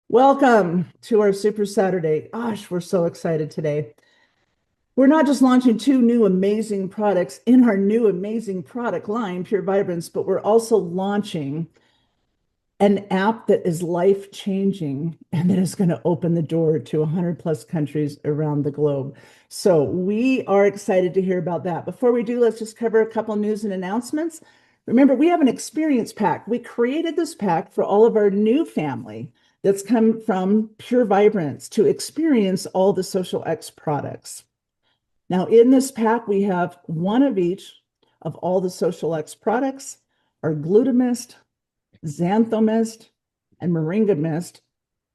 Welcome to our Super Saturday. Gosh, we're so excited today. We're not just launching two new amazing products in our new amazing product line, Pure Vibrance, but we're also launching an app that is life changing and that is going to open the door to 100 plus countries around the globe. So we are excited to hear about that. Before we do, let's just cover a couple news and announcements. Remember, we have an experience pack. We created this pack for all of our new family that's come from Pure Vibrance to experience all the Social X products. Now, in this pack, we have one of each of all the Social X products, our Glutamist, Xanthomist, and Moringa Mist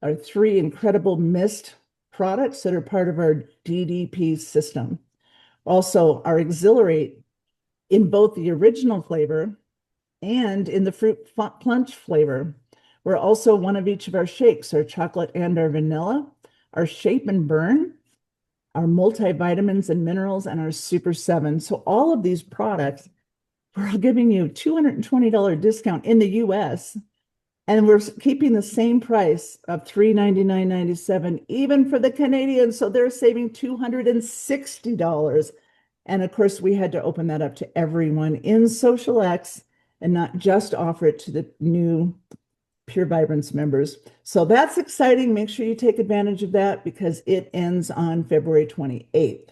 are three incredible mist products that are part of our DDP system. Also, our Exhilarate in both the original flavor and in the fruit punch flavor. We're also one of each of our shakes, our chocolate and our vanilla, our shape and burn, our multivitamins and minerals, and our Super 7. So all of these products, we're giving you $220 discount in the US, and we're keeping the same price of $399.97 even for the Canadians. So they're saving $260. And of course, we had to open that up to everyone in Social X and not just offer it to the new Pure Vibrance members. So that's exciting. Make sure you take advantage of that because it ends on February 28th.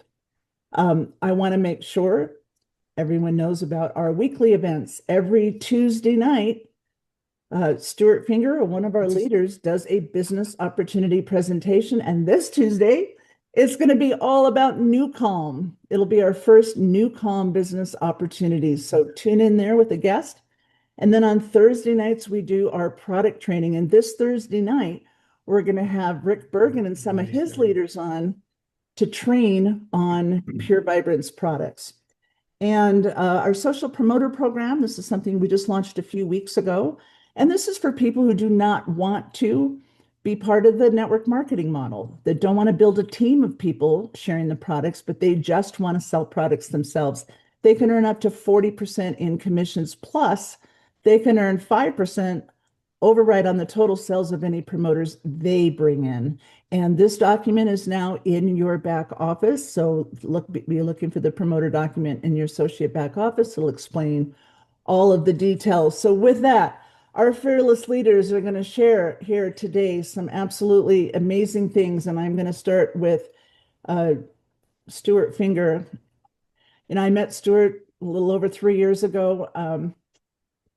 I want to make sure everyone knows about our weekly events. Every Tuesday night, Stuart Finger, one of our leaders, does a business opportunity presentation. And this Tuesday, it's going to be all about New Calm. It'll be our first New Calm business opportunities. So tune in there with a guest. And then on Thursday nights, we do our product training. And this Thursday night, we're going to have Rick Bergen and some of his leaders on to train on Pure Vibrance products. And our social promoter program, this is something we just launched a few weeks ago. And this is for people who do not want to be part of the network marketing model, that don't want to build a team of people sharing the products, but they just want to sell products themselves. They can earn up to 40% in commissions, plus they can earn 5% override on the total sales of any promoters they bring in. And this document is now in your back office. So be looking for the promoter document in your associate back office. It'll explain all of the details. So with that, our fearless leaders are going to share here today some absolutely amazing things. And I'm going to start with uh, Stuart Finger. I met Stuart a little over 3 years ago.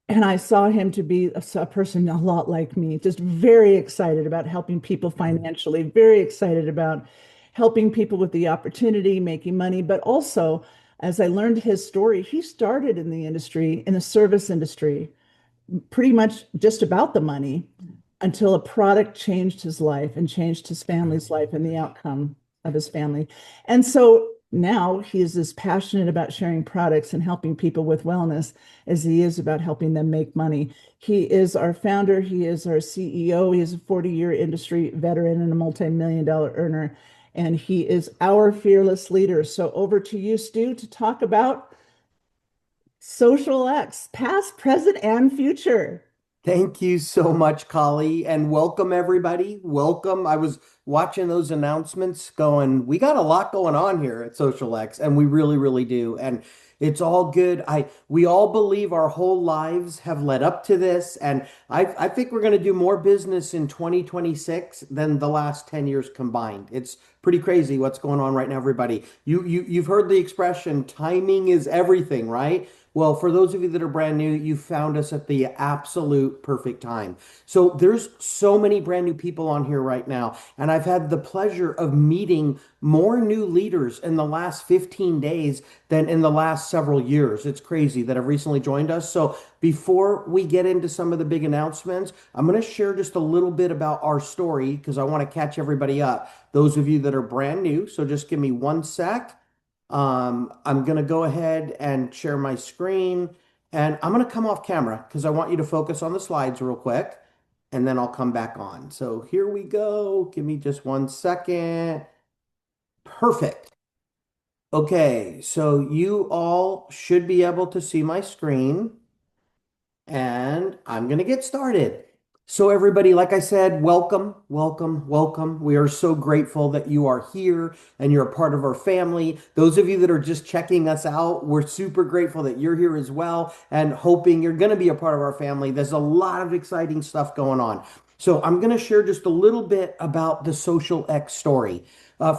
And I saw him to be a person a lot like me, just very excited about helping people financially, very excited about helping people with the opportunity, making money. But also, as I learned his story, he started in the industry, in the service industry, pretty much just about the money until a product changed his life and changed his family's life and the outcome of his family. And so now he is as passionate about sharing products and helping people with wellness as he is about helping them make money. He is our founder, he is our CEO, he is a 40-year industry veteran and a multi-million-dollar earner, and he is our fearless leader. So over to you, Stu, to talk about Social X, past, present, and future. Thank you so much, Collie, and welcome everybody. Welcome. I was watching those announcements going, we got a lot going on here at Social X, and we really, really do. And it's all good. We all believe our whole lives have led up to this, and I think we're going to do more business in 2026 than the last 10 years combined. It's pretty crazy what's going on right now, everybody. You've heard the expression, timing is everything, right? Well, for those of you that are brand new, you found us at the absolute perfect time. So there's so many brand new people on here right now, and I've had the pleasure of meeting more new leaders in the last 15 days than in the last several years. It's crazy that have recently joined us. So before we get into some of the big announcements, I'm going to share just a little bit about our story because I want to catch everybody up. Those of you that are brand new, so just give me one sec. I'm going to go ahead and share my screen and I'm going to come off camera because I want you to focus on the slides real quick and then I'll come back on. So here we go. Give me just one second. Perfect. Okay, so you all should be able to see my screen and I'm going to get started. So, everybody, like I said, welcome, welcome, welcome. We are so grateful that you are here and you're a part of our family. Those of you that are just checking us out, we're super grateful that you're here as well and hoping you're going to be a part of our family. There's a lot of exciting stuff going on. So, I'm going to share just a little bit about the Social X story.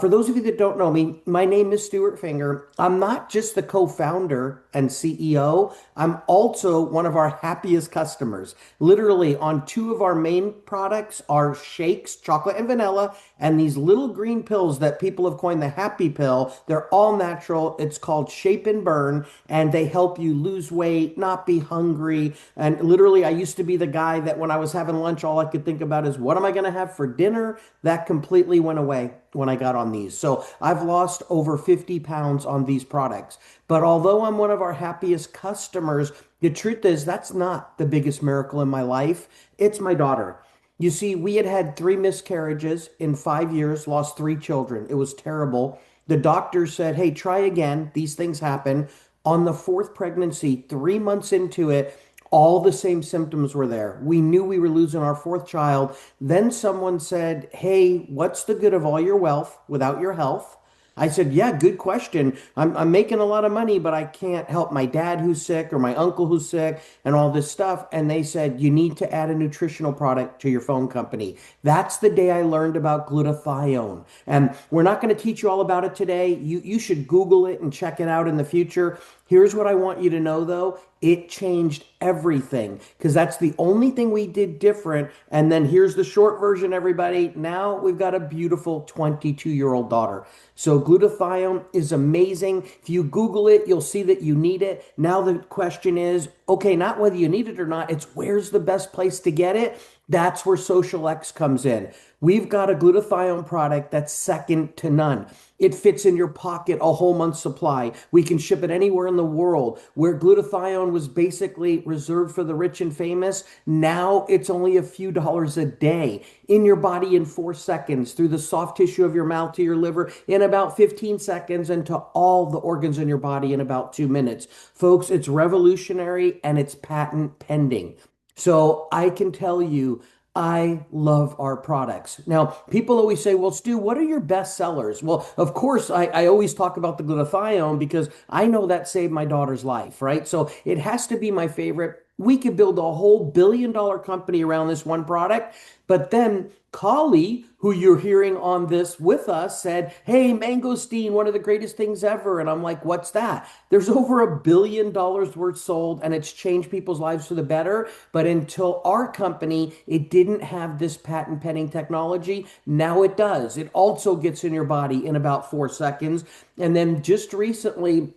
For those of you that don't know me, my name is Stuart Finger. I'm not just the co-founder and CEO, I'm also one of our happiest customers. Literally, on two of our main products are shakes, chocolate and vanilla, and these little green pills that people have coined the happy pill. They're all natural. It's called Shape and Burn, and they help you lose weight, not be hungry. And literally, I used to be the guy that when I was having lunch, all I could think about is what am I going to have for dinner? That completely went away when I got on these. So I've lost over 50 pounds on these products. But although I'm one of our happiest customers, the truth is that's not the biggest miracle in my life. It's my daughter. You see, we had had three miscarriages in 5 years, lost three children. It was terrible. The doctor said, hey, try again. These things happen. On the fourth pregnancy, 3 months into it, all the same symptoms were there. We knew we were losing our fourth child. Then someone said, hey, what's the good of all your wealth without your health? I said, yeah, good question. I'm making a lot of money, but I can't help my dad who's sick or my uncle who's sick and all this stuff. And they said, you need to add a nutritional product to your phone company. That's the day I learned about glutathione. And we're not going to teach you all about it today. You should Google it and check it out in the future. Here's what I want you to know though. It changed everything because that's the only thing we did different. And then here's the short version, everybody. Now we've got a beautiful 22-year-old daughter. So glutathione is amazing. If you Google it, you'll see that you need it. Now the question is, okay, not whether you need it or not, it's where's the best place to get it? That's where Social X comes in. We've got a glutathione product that's second to none. It fits in your pocket a whole month's supply. We can ship it anywhere in the world. Where glutathione was basically reserved for the rich and famous, now it's only a few dollars a day in your body in 4 seconds, through the soft tissue of your mouth to your liver in about 15 seconds, and to all the organs in your body in about 2 minutes. Folks, it's revolutionary and it's patent pending. So I can tell you, I love our products. Now, people always say, well, Stu, what are your best sellers? Well, of course, I always talk about the glutathione because I know that saved my daughter's life, right? So it has to be my favorite. We could build a whole billion-dollar company around this one product. But then Kali, who you're hearing on this with us, said, hey, mangosteen, one of the greatest things ever. And I'm like, what's that? There's over $1 billion worth sold, and it's changed people's lives for the better. But until our company, it didn't have this patent pending technology. Now it does. It also gets in your body in about 4 seconds. And then just recently,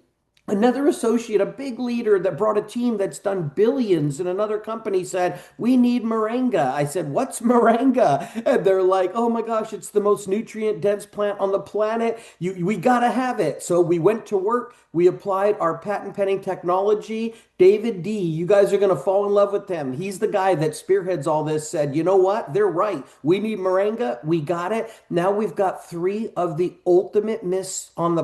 another associate, a big leader that brought a team that's done billions in another company, said, we need moringa. I said, what's moringa? And they're like, oh my gosh, it's the most nutrient dense plant on the planet. We got to have it. So we went to work. We applied our patent pending technology. David D, you guys are going to fall in love with him. He's the guy that spearheads all this, said, you know what? They're right. We need moringa. We got it. Now we've got three of the ultimate myths on the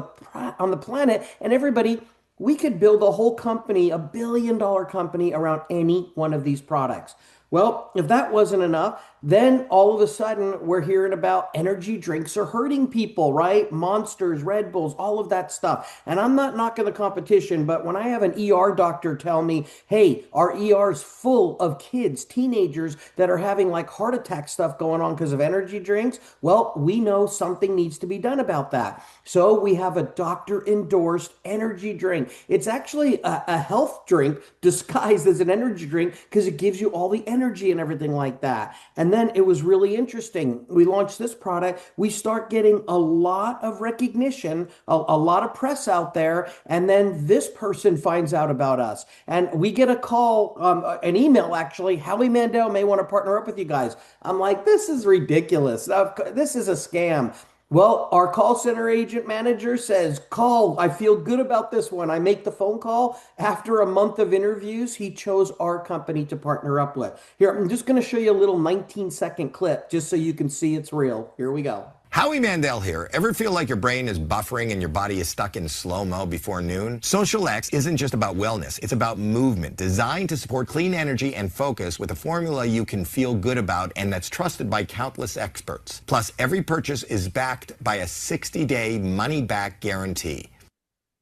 planet. And everybody, we could build a whole company, $1 billion company around any one of these products. Well, if that wasn't enough, then all of a sudden we're hearing about energy drinks are hurting people, right? Monsters, Red Bulls, all of that stuff. And I'm not knocking the competition, but when I have an ER doctor tell me, hey, our ER is full of kids, teenagers that are having like heart attack stuff going on because of energy drinks, well, we know something needs to be done about that. So we have a doctor endorsed energy drink. It's actually a health drink disguised as an energy drink because it gives you all the energy and everything like that. And then it was really interesting. We launched this product. We start getting a lot of recognition, a lot of press out there. And then this person finds out about us. And we get a call, an email actually, Howie Mandel may want to partner up with you guys. I'm like, this is ridiculous. This is a scam. Well, our call center agent manager says, call, I feel good about this one. I make the phone call. After a month of interviews, he chose our company to partner up with. Here, I'm just going to show you a little 19-second clip just so you can see it's real. Here we go. Howie Mandel here. Ever feel like your brain is buffering and your body is stuck in slow-mo before noon? Social X isn't just about wellness. It's about movement, designed to support clean energy and focus with a formula you can feel good about and that's trusted by countless experts. Plus, every purchase is backed by a 60-day money-back guarantee.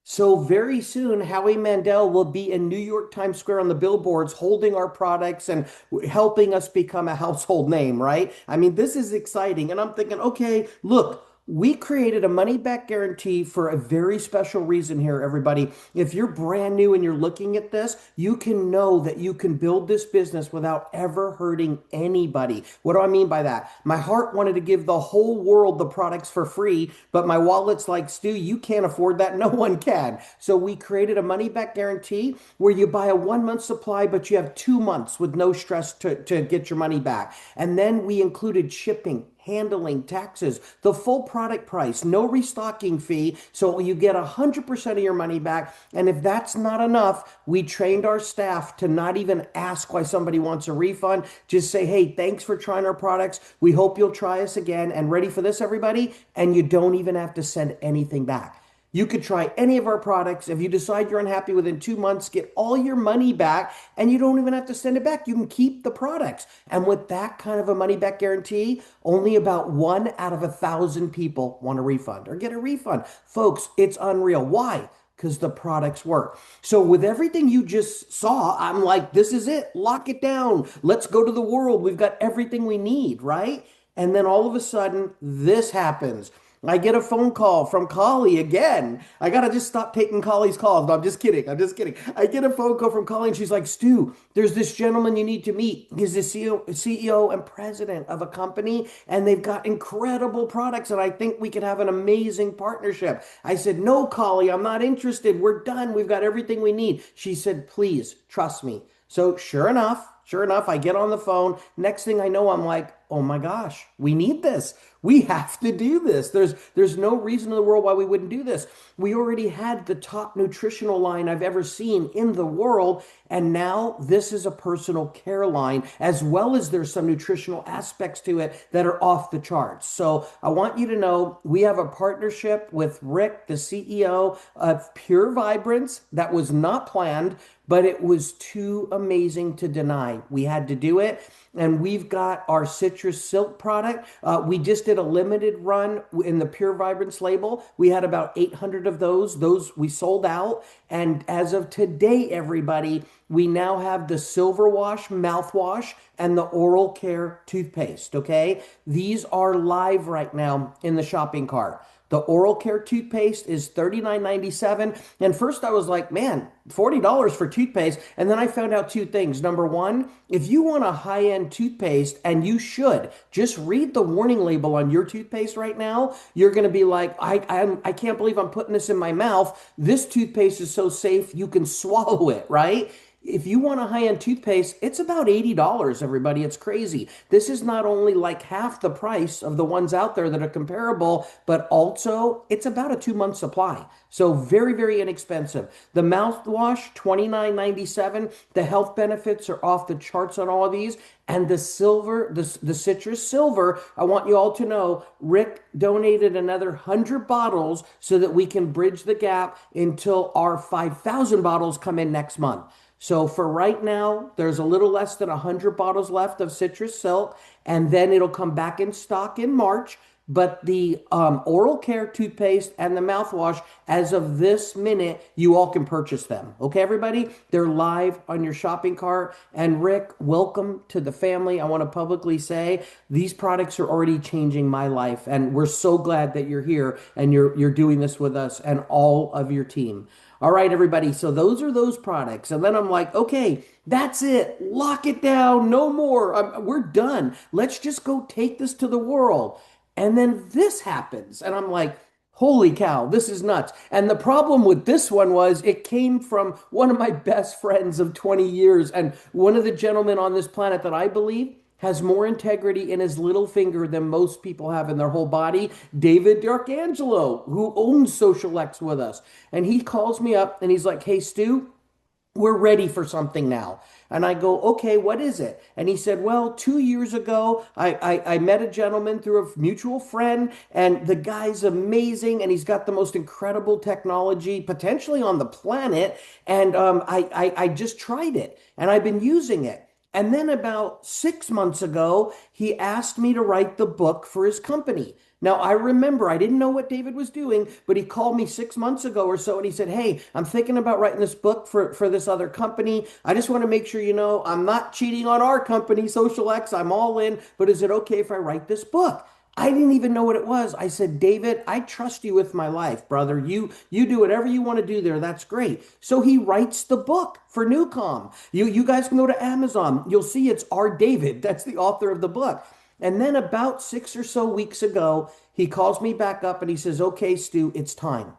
So very soon, Howie Mandel will be in New York Times Square on the billboards holding our products and helping us become a household name, right? I mean, this is exciting. And I'm thinking, okay, look, we created a money back guarantee for a very special reason here, everybody. If you're brand new and you're looking at this, you can know that you can build this business without ever hurting anybody. What do I mean by that? My heart wanted to give the whole world the products for free, but my wallet's like, Stu, you can't afford that. No one can. So we created a money back guarantee where you buy a 1 month supply, but you have 2 months with no stress to get your money back. And then we included shipping, handling, taxes, the full product price, no restocking fee. So you get 100% of your money back. And if that's not enough, we trained our staff to not even ask why somebody wants a refund. Just say, hey, thanks for trying our products. We hope you'll try us again. And ready for this, everybody? And you don't even have to send anything back. You could try any of our products. If you decide you're unhappy within 2 months, get all your money back and you don't even have to send it back. You can keep the products. And with that kind of a money back guarantee, only about 1 out of 1,000 people want a refund or get a refund. Folks, it's unreal. Why? Because the products work. So with everything you just saw, I'm like, this is it. Lock it down. Let's go to the world. We've got everything we need, right? And then all of a sudden, this happens. I get a phone call from Collie again. I gotta just stop taking Collie's calls. No, I'm just kidding. I'm just kidding. I get a phone call from Collie and she's like, Stu, there's this gentleman you need to meet. He's the CEO and president of a company and they've got incredible products and I think we could have an amazing partnership. I said, no, Collie, I'm not interested. We're done. We've got everything we need. She said, please trust me. So sure enough, I get on the phone. Next thing I know, I'm like, oh my gosh, we need this. We have to do this. There's no reason in the world why we wouldn't do this. We already had the top nutritional line I've ever seen in the world. And now this is a personal care line, as well as there's some nutritional aspects to it that are off the charts. So I want you to know we have a partnership with Rick, the CEO of Pure Vibrance, that was not planned, but it was too amazing to deny. We had to do it. And we've got our citrus silk product. We just did a limited run in the Pure Vibrance label. We had about 800 of those. Those we sold out. And as of today, everybody, we now have the Silver Wash mouthwash and the Oral Care toothpaste. Okay. These are live right now in the shopping cart. The Oral Care toothpaste is $39.97. And first I was like, man, $40 for toothpaste. And then I found out two things. Number one, if you want a high-end toothpaste, and you should, just read the warning label on your toothpaste right now. You're going to be like, I can't believe I'm putting this in my mouth. This toothpaste is so safe, you can swallow it, right? If you want a high-end toothpaste, it's about $80, everybody. It's crazy. This is not only like half the price of the ones out there that are comparable, but also it's about a 2 month supply. So very, very inexpensive. The mouthwash, $29.97. The health benefits are off the charts on all of these. And the silver, the citrus silver, I want you all to know, Rick donated another 100 bottles so that we can bridge the gap until our 5,000 bottles come in next month. So for right now, there's a little less than 100 bottles left of citrus silk, and then it'll come back in stock in March. But the Oral Care toothpaste and the mouthwash, as of this minute, you all can purchase them. Okay, everybody? They're live on your shopping cart. And Rick, welcome to the family. I want to publicly say these products are already changing my life. And we're so glad that you're here and you're doing this with us and all of your team. All right, everybody. So those are those products. And then I'm like, okay, that's it. Lock it down. No more. We're done. Let's just go take this to the world. And then this happens. And I'm like, holy cow, this is nuts. And the problem with this one was it came from one of my best friends of 20 years. And one of the gentlemen on this planet that I believe has more integrity in his little finger than most people have in their whole body, David D'Arcangelo, who owns Social X with us. And he calls me up and he's like, hey, Stu, we're ready for something now. And I go, okay, what is it? And he said, well, 2 years ago, I met a gentleman through a mutual friend, and the guy's amazing, and he's got the most incredible technology potentially on the planet. And I just tried it, and I've been using it. And then about 6 months ago, he asked me to write the book for his company. Now, I remember I didn't know what David was doing, but he called me 6 months ago or so and he said, hey, I'm thinking about writing this book for this other company. I just want to make sure you know I'm not cheating on our company, Social X. I'm all in, but is it okay if I write this book? I didn't even know what it was. I said, David, I trust you with my life, brother. You do whatever you want to do there. That's great. So he writes the book for Newcom. You guys can go to Amazon. You'll see it's R. David. That's the author of the book. And then about 6 or so weeks ago, he calls me back up and he says, okay, Stu, it's time.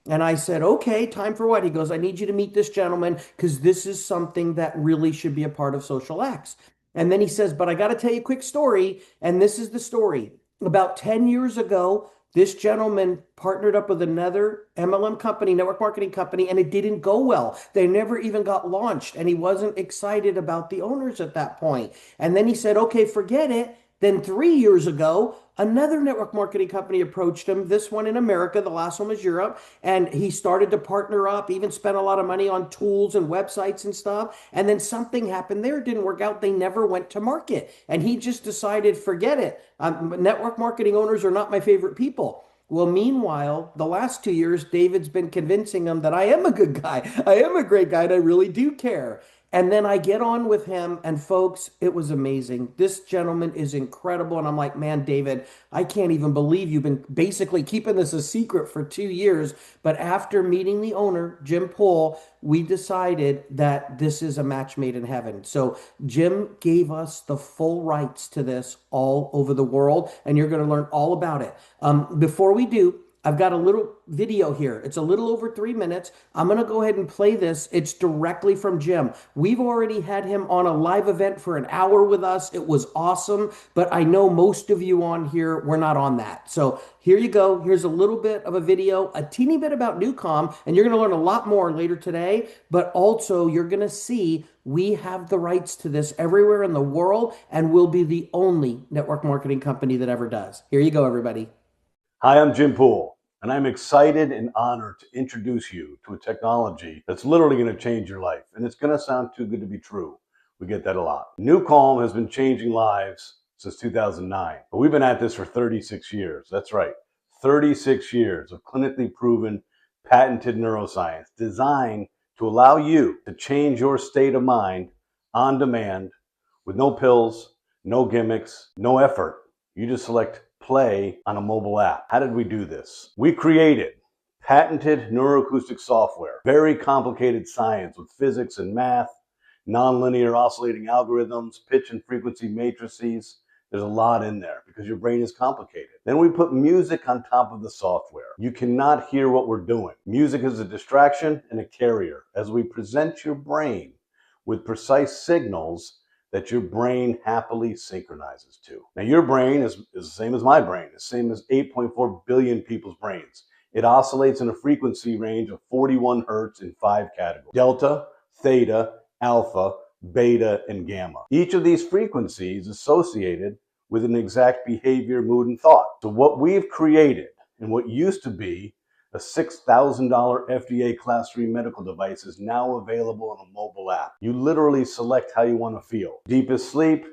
And I said, okay, time for what? He goes, I need you to meet this gentleman because this is something that really should be a part of Social X. And then he says, but I got to tell you a quick story. And this is the story. About 10 years ago, this gentleman partnered up with another MLM company, network marketing company, and it didn't go well. They never even got launched, and he wasn't excited about the owners at that point. And then he said, okay, forget it. Then 3 years ago, another network marketing company approached him, this one in America, the last one was Europe, and he started to partner up, even spent a lot of money on tools and websites and stuff. And then something happened there, it didn't work out. They never went to market. And he just decided, forget it. Network marketing owners are not my favorite people. Well, meanwhile, the last 2 years, David's been convincing him that I am a good guy. I am a great guy, and I really do care. And then I get on with him, and folks, it was amazing. This gentleman is incredible. And I'm like, man, David, I can't even believe you've been basically keeping this a secret for 2 years. But after meeting the owner, Jim Poole, we decided that this is a match made in heaven. So Jim gave us the full rights to this all over the world, and you're going to learn all about it. Before we do, I've got a little video here. It's a little over 3 minutes. I'm going to go ahead and play this. It's directly from Jim. We've already had him on a live event for an hour with us. It was awesome, but I know most of you on here were not on that. So here you go. Here's a little bit of a video, a teeny bit about Newcom, and you're going to learn a lot more later today, but also you're going to see we have the rights to this everywhere in the world, and we'll be the only network marketing company that ever does. Here you go, everybody. Hi, I'm Jim Poole, and I'm excited and honored to introduce you to a technology that's literally going to change your life. And it's going to sound too good to be true. We get that a lot. Newcom has been changing lives since 2009, but we've been at this for 36 years. That's right, 36 years of clinically proven, patented neuroscience designed to allow you to change your state of mind on demand with no pills, no gimmicks, no effort. You just select play on a mobile app. How did we do this? We created patented neuroacoustic software, very complicated science with physics and math, nonlinear oscillating algorithms, pitch and frequency matrices. There's a lot in there because your brain is complicated. Then we put music on top of the software. You cannot hear what we're doing. Music is a distraction and a carrier as we present your brain with precise signals that your brain happily synchronizes to. Now, your brain is the same as my brain, the same as 8.4 billion people's brains. It oscillates in a frequency range of 41 hertz in 5 categories: delta, theta, alpha, beta, and gamma. Each of these frequencies associated with an exact behavior, mood, and thought. So what we've created and what used to be a $6,000 FDA Class 3 medical device is now available on a mobile app. You literally select how you want to feel. Deepest Sleep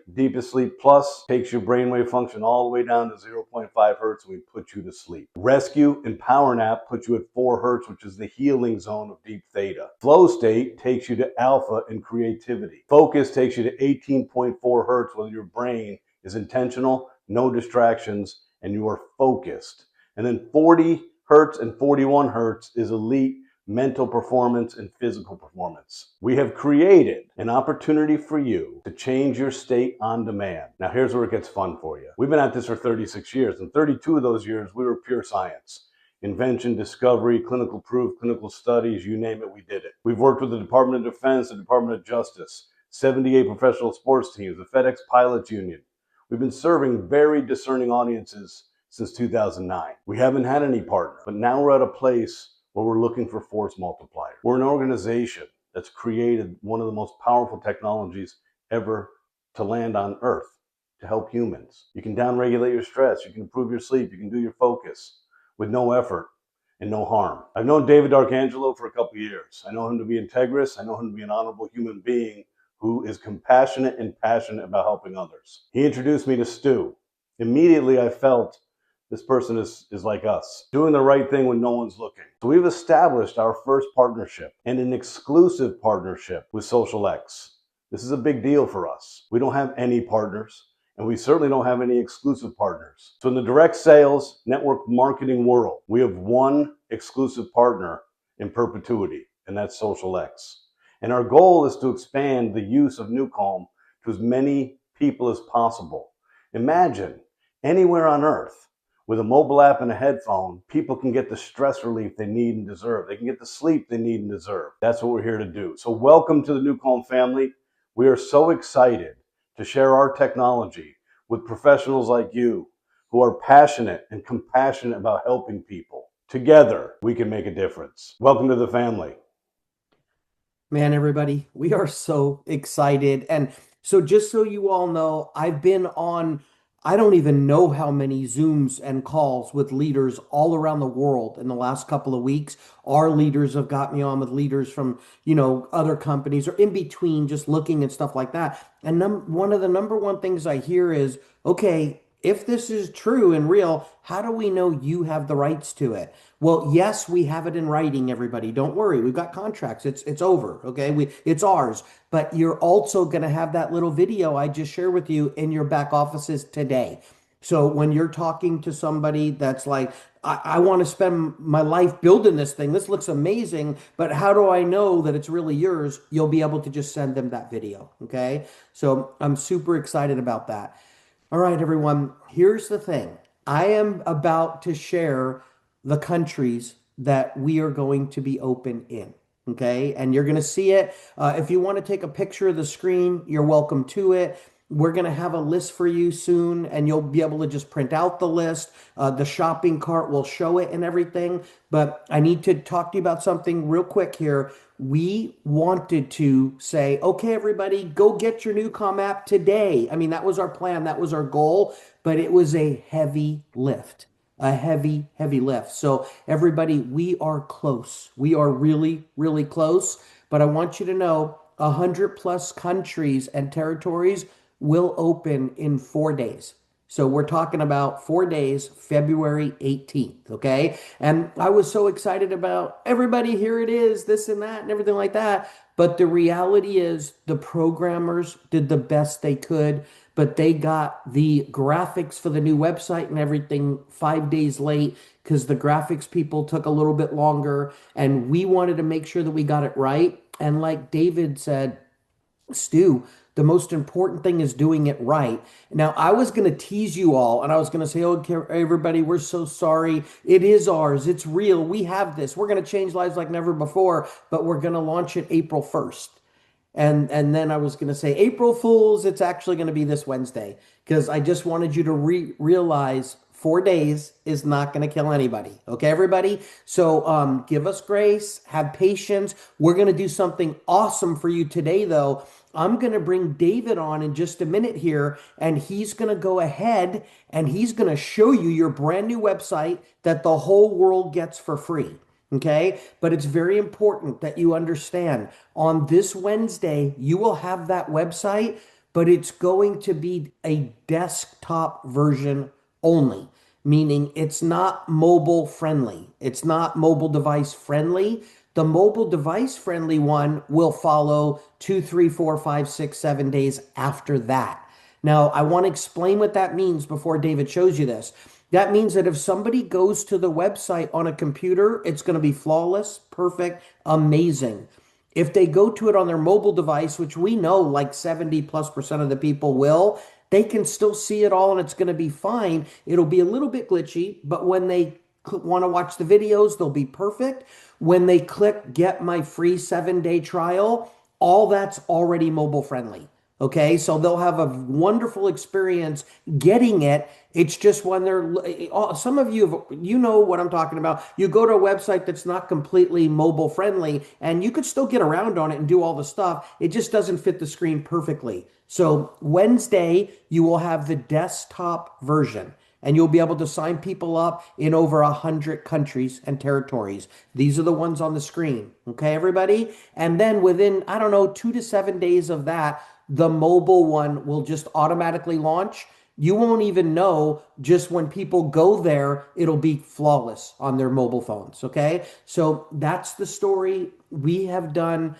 Plus takes your brainwave function all the way down to 0.5 hertz and we put you to sleep. Rescue and Power Nap put you at 4 hertz, which is the healing zone of deep theta. Flow State takes you to alpha and creativity. Focus takes you to 18.4 hertz where your brain is intentional, no distractions, and you are focused. And then 40 hertz and 41 hertz is elite mental performance and physical performance. We have created an opportunity for you to change your state on demand. Now here's where it gets fun for you. We've been at this for 36 years, and 32 of those years we were pure science. Invention, discovery, clinical proof, clinical studies, you name it, we did it. We've worked with the Department of Defense, the Department of Justice, 78 professional sports teams, the FedEx Pilots Union. We've been serving very discerning audiences since 2009. We haven't had any partner, but now we're at a place where we're looking for force multiplier. We're an organization that's created one of the most powerful technologies ever to land on Earth to help humans. You can downregulate your stress, you can improve your sleep, you can do your focus with no effort and no harm. I've known David D'Arcangelo for a couple of years. I know him to be integrous. I know him to be an honorable human being who is compassionate and passionate about helping others. He introduced me to Stu. Immediately, I felt this person is like us, doing the right thing when no one's looking. So we've established our first partnership and an exclusive partnership with SocialX. This is a big deal for us. We don't have any partners, and we certainly don't have any exclusive partners. So in the direct sales network marketing world, we have one exclusive partner in perpetuity, and that's SocialX. And our goal is to expand the use of NewCalm to as many people as possible. Imagine anywhere on Earth, with a mobile app and a headphone, people can get the stress relief they need and deserve. They can get the sleep they need and deserve. That's what we're here to do. So welcome to the NewCalm family. We are so excited to share our technology with professionals like you who are passionate and compassionate about helping people. Together, we can make a difference. Welcome to the family. Man, everybody, we are so excited. And so just so you all know, I've been on, I don't even know how many Zooms and calls with leaders all around the world in the last couple of weeks. Our leaders have got me on with leaders from, other companies or in between, just looking and stuff like that. And one of the number one things I hear is, okay, if this is true and real, how do we know you have the rights to it? Well, yes, we have it in writing, everybody. Don't worry. We've got contracts. It's over. Okay. It's ours. But you're also going to have that little video I just shared with you in your back offices today. So when you're talking to somebody that's like, I want to spend my life building this thing. This looks amazing, but how do I know that it's really yours? You'll be able to just send them that video. Okay. So I'm super excited about that. All right, everyone, here's the thing. I am about to share the countries that we are going to be open in, okay? And you're going to see it. If you want to take a picture of the screen, you're welcome to it. We're going to have a list for you soon, and you'll be able to just print out the list. The shopping cart will show it and everything. But I need to talk to you about something real quick here. We wanted to say, okay, everybody, go get your NewCalm app today. I mean, that was our plan. That was our goal, but it was a heavy lift, a heavy, heavy lift. So everybody, we are close. We are really, really close. But I want you to know 100+ countries and territories will open in 4 days. So we're talking about 4 days, February 18th, okay? And I was so excited about everybody, here it is, this and that and everything like that. But the reality is the programmers did the best they could, but they got the graphics for the new website and everything 5 days late because the graphics people took a little bit longer, and we wanted to make sure that we got it right. And like David said, Stu, the most important thing is doing it right. Now, I was going to tease you all, and I was going to say, oh, everybody, we're so sorry. It is ours. It's real. We have this. We're going to change lives like never before, but we're going to launch it April 1st. And then I was going to say, April Fools, it's actually going to be this Wednesday, because I just wanted you to realize 4 days is not going to kill anybody. Okay, everybody? So give us grace, have patience. We're going to do something awesome for you today, though. I'm going to bring David on in just a minute here, and he's going to go ahead and he's going to show you your brand new website that the whole world gets for free. Okay, but it's very important that you understand on this Wednesday, you will have that website, but it's going to be a desktop version only, meaning it's not mobile friendly. It's not mobile device friendly. The mobile device friendly one will follow 2, 3, 4, 5, 6, 7 days after that. Now, I want to explain what that means before David shows you this. That means that if somebody goes to the website on a computer, it's going to be flawless, perfect, amazing. If they go to it on their mobile device, which we know like 70+% of the people will, they can still see it all and it's going to be fine. It'll be a little bit glitchy, but when they want to watch the videos, they'll be perfect. When they click get my free 7-day trial, all that's already mobile friendly. Okay, so they'll have a wonderful experience getting it. It's just when they're some of you you know what I'm talking about. You go to a website that's not completely mobile friendly and you could still get around on it and do all the stuff. It just doesn't fit the screen perfectly. So Wednesday, you will have the desktop version and you'll be able to sign people up in over 100 countries and territories. These are the ones on the screen. Okay, everybody? And then within, I don't know, 2 to 7 days of that, the mobile one will just automatically launch. You won't even know, just when people go there, it'll be flawless on their mobile phones. Okay. So that's the story. We have done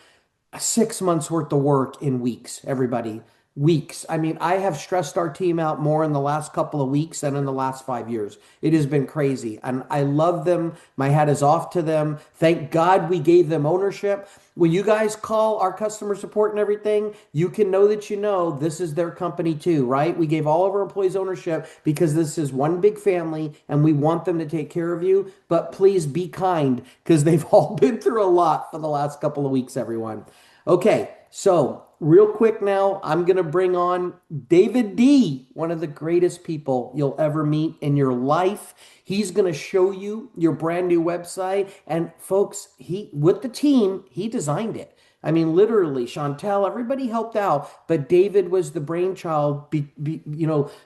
6 months worth of work in weeks, everybody. Weeks. I mean, I have stressed our team out more in the last couple of weeks than in the last 5 years. It has been crazy. And I love them. My hat is off to them. Thank God we gave them ownership. When you guys call our customer support and everything, you can know that you know this is their company too, right? We gave all of our employees ownership because this is one big family and we want them to take care of you. But please be kind because they've all been through a lot for the last couple of weeks, everyone. Okay, so real quick now, I'm going to bring on David D, one of the greatest people you'll ever meet in your life. He's going to show you your brand new website. And folks, he with the team, he designed it. I mean, literally, Chantel, everybody helped out, but David was the brainchild,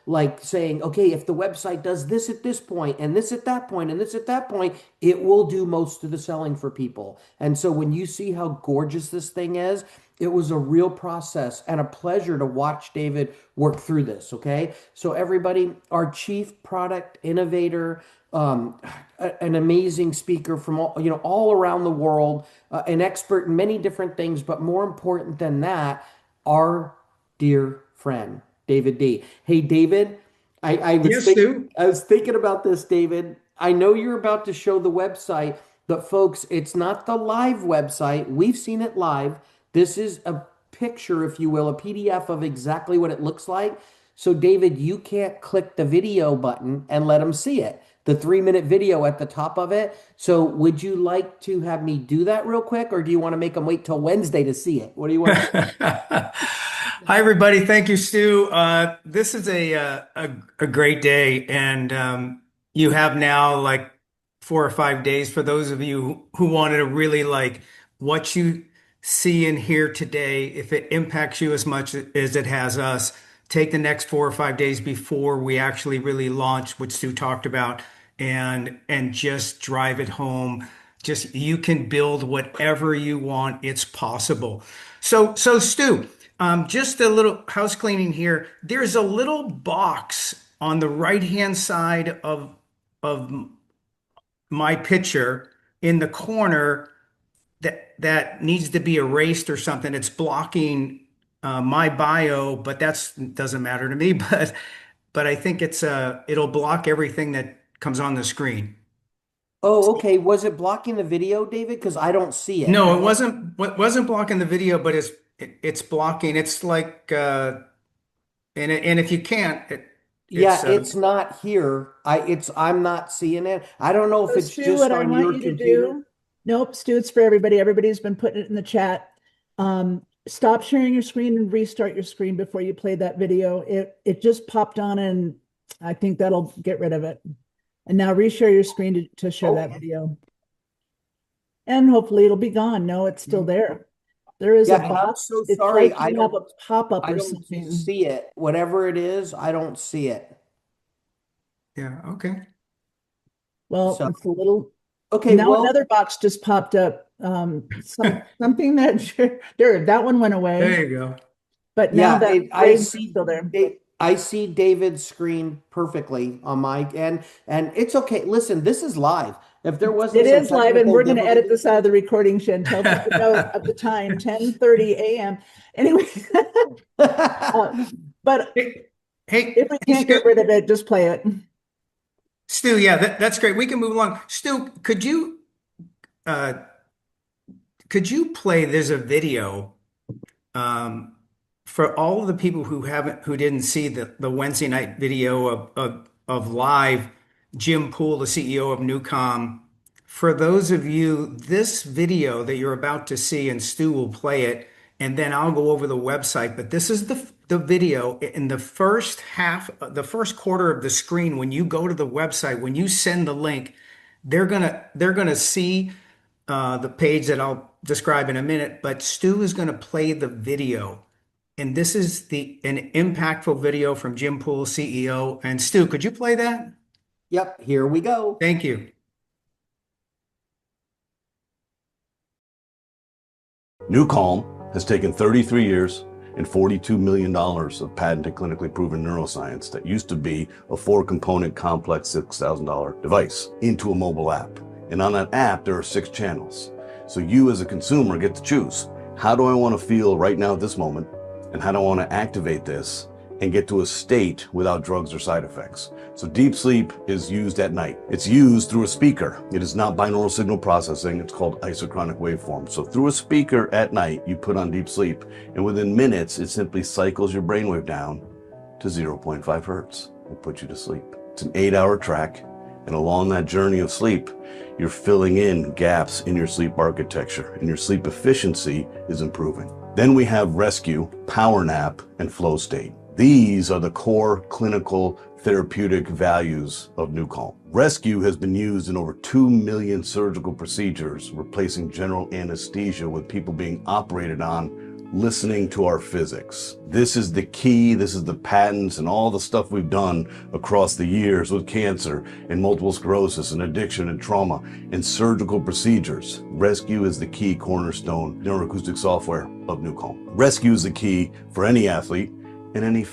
like saying, okay, if the website does this at this point, and this at that point, and this at that point, it will do most of the selling for people. And so when you see how gorgeous this thing is, it was a real process and a pleasure to watch David work through this. Okay. So, everybody, our chief product innovator, an amazing speaker from all around the world, an expert in many different things, but more important than that, our dear friend David D. Hey, David, Yes, Stu. I was thinking about this, David. I know you're about to show the website, but folks, it's not the live website. We've seen it live. This is a picture, if you will, a PDF of exactly what it looks like. So, David, you can't click the video button and let them see it. The 3-minute video at the top of it. So, would you like to have me do that real quick, or do you want to make them wait till Wednesday to see it? What do you want to do? Hi, everybody. Thank you, Stu. This is a great day, and you have now like 4 or 5 days for those of you who wanted to really like what you see and hear today. If it impacts you as much as it has us, take the next 4 or 5 days before we actually really launch, what Stu talked about, and just drive it home. Just you can build whatever you want. It's possible. So Stu. Just a little house cleaning here. There's a little box on the right-hand side of my picture in the corner that needs to be erased or something. It's blocking my bio, but that doesn't matter to me. But I think it'll block everything that comes on the screen. Oh, okay. Was it blocking the video, David? Because I don't see it. No, it wasn't blocking the video, but it's blocking. It's like and if you can't, Yeah, it's it's not here. I'm not seeing it. I don't know if So, it's Stu, just what I on want your you to computer. do, nope, Stu, it's for everybody. Everybody's been putting it in the chat. Stop sharing your screen and restart your screen before you play that video. It just popped on, and I think that'll get rid of it. And now reshare your screen to show that video. And hopefully it'll be gone. No, it's still there. There is a Yeah, and I'm box. so It's sorry. like you have a pop-up I or don't something. see it. Whatever it is, I don't see it. yeah, okay. Well, So, it's a little, okay, now well, another box just popped up. Something that there, that one went away, There you go. but now yeah, that I gray one's see still there. I see David's screen perfectly on my end, and it's okay. Listen, this is live. If there wasn't It some is live, and technical we're going to edit difficulty, this out of the recording, Chantel. Take a note of the time, 10:30 a.m. Anyway, but Hey, hey, if we hey, can't get rid of it, just play it. Stu, yeah, that's great. We can move along. Stu, uh could you play, there's a video um for all of the people who didn't see the Wednesday night video of live Jim Poole, the CEO of Newcom. For those of you, this video that you're about to see, and Stu will play it, and then I'll go over the website. But this is the video in the first half, the first quarter of the screen. When you go to the website, when you send the link, they're gonna see the page that I'll describe in a minute. But Stu is gonna play the video, and this is an impactful video from Jim Poole, CEO. And Stu, could you play that? Yep, here we go. Thank you. New Calm has taken 33 years and $42 million of patented clinically proven neuroscience that used to be a 4-component complex $6,000 device into a mobile app. And on that app, there are 6 channels. So you as a consumer get to choose. How do I want to feel right now at this moment? And how do I want to activate this and get to a state without drugs or side effects? So deep sleep is used at night. It's used through a speaker. It is not binaural signal processing. It's called isochronic waveform. So through a speaker at night, you put on deep sleep, and within minutes, it simply cycles your brainwave down to 0.5 hertz and puts you to sleep. It's an 8-hour track. And along that journey of sleep, you're filling in gaps in your sleep architecture, and your sleep efficiency is improving. Then we have Rescue, Power Nap, and Flow State. These are the core clinical therapeutic values of New Calm. Rescue has been used in over 2 million surgical procedures, replacing general anesthesia with people being operated on listening to our physics. This is the key. This is the patents and all the stuff we've done across the years with cancer and multiple sclerosis and addiction and trauma and surgical procedures. Rescue is the key cornerstone neuroacoustic software of New Calm. Rescue is the key for any athlete and any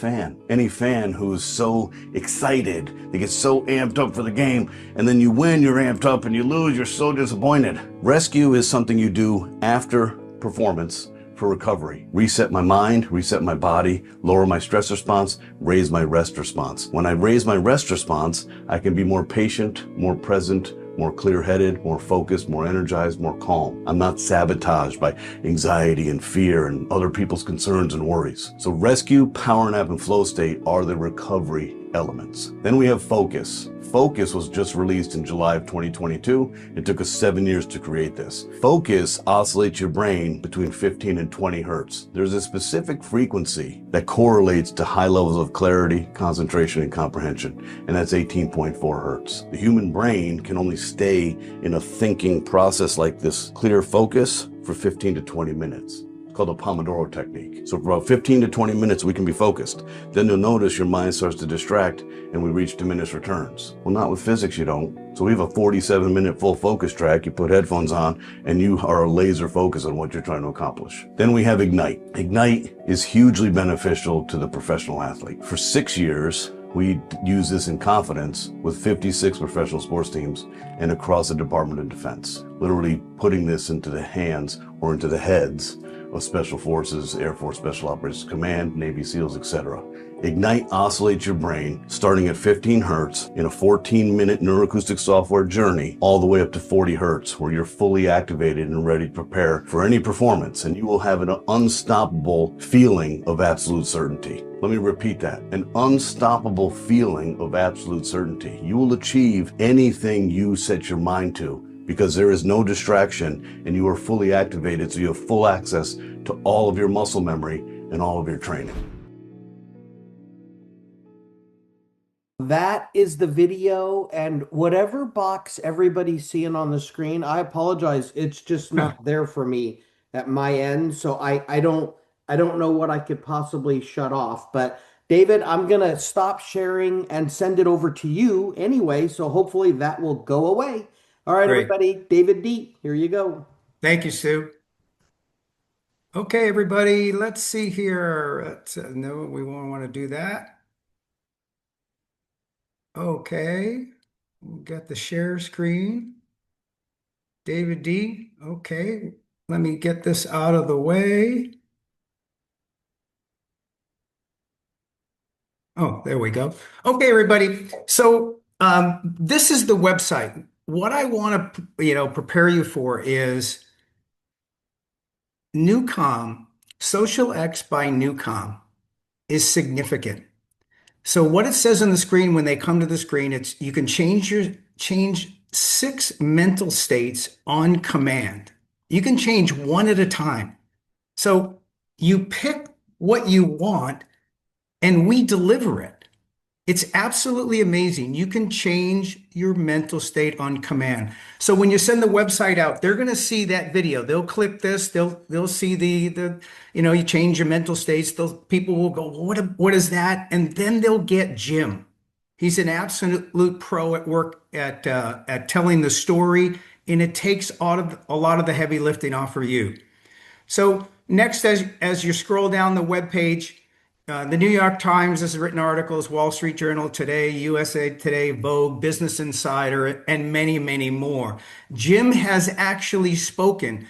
fan who is so excited, they get so amped up for the game, and then you win, you're amped up, and you lose, you're so disappointed. Rescue is something you do after performance for recovery. Reset my mind, reset my body, lower my stress response, raise my rest response. When I raise my rest response, I can be more patient, more present, more clear-headed, more focused, more energized, more calm. I'm not sabotaged by anxiety and fear and other people's concerns and worries. So Rescue, Power Nap, and Flow State are the recovery elements. Then we have Focus. Focus was just released in July of 2022. It took us 7 years to create this. Focus oscillates your brain between 15 and 20 hertz. There's a specific frequency that correlates to high levels of clarity, concentration, and comprehension, and that's 18.4 hertz. The human brain can only stay in a thinking process like this clear focus for 15 to 20 minutes. It's called the Pomodoro technique. So for about 15 to 20 minutes, we can be focused. Then you'll notice your mind starts to distract and we reach diminished returns. Well, not with physics, you don't. So we have a 47-minute full focus track. You put headphones on and you are laser focused on what you're trying to accomplish. Then we have Ignite. Ignite is hugely beneficial to the professional athlete. For 6 years, we use this in confidence with 56 professional sports teams and across the Department of Defense, literally putting this into the hands or into the heads of Special Forces, Air Force Special Operations Command, Navy SEALs, etc. Ignite oscillates your brain starting at 15 hertz in a 14-minute neuroacoustic software journey all the way up to 40 hertz where you're fully activated and ready to prepare for any performance, and you will have an unstoppable feeling of absolute certainty. Let me repeat that. An unstoppable feeling of absolute certainty. You will achieve anything you set your mind to because there is no distraction and you are fully activated, so you have full access to all of your muscle memory and all of your training. That is the video, and whatever box everybody's seeing on the screen, I apologize. It's just not there for me at my end, so I don't know what I could possibly shut off. But David, I'm gonna stop sharing and send it over to you anyway, so hopefully that will go away. All right, Great. everybody, David D, here you go. Thank you, Stu. Okay, everybody, let's see here. No, we won't want to do that. Okay, we'll get the share screen. David D. Okay, let me get this out of the way. Oh, there we go. Okay, everybody. So this is the website. What I want to, prepare you for is NewCom, Social X by NewCom is significant. So what it says on the screen when they come to the screen, it's you can change 6 mental states on command. You can change one at a time. So You pick what you want and we deliver it. It's absolutely amazing. You can change your mental state on command. So when you send the website out, they're going to see that video. They'll click this. They'll see you change your mental states. Those people will go, well, what is that? And then they'll get Jim. He's an absolute pro at work at telling the story, and it takes a lot of the heavy lifting off for you. So next, as you scroll down the webpage, the New York Times has written articles, Wall Street Journal Today, USA Today, Vogue, Business Insider, and many, many more. Jim has actually spoken.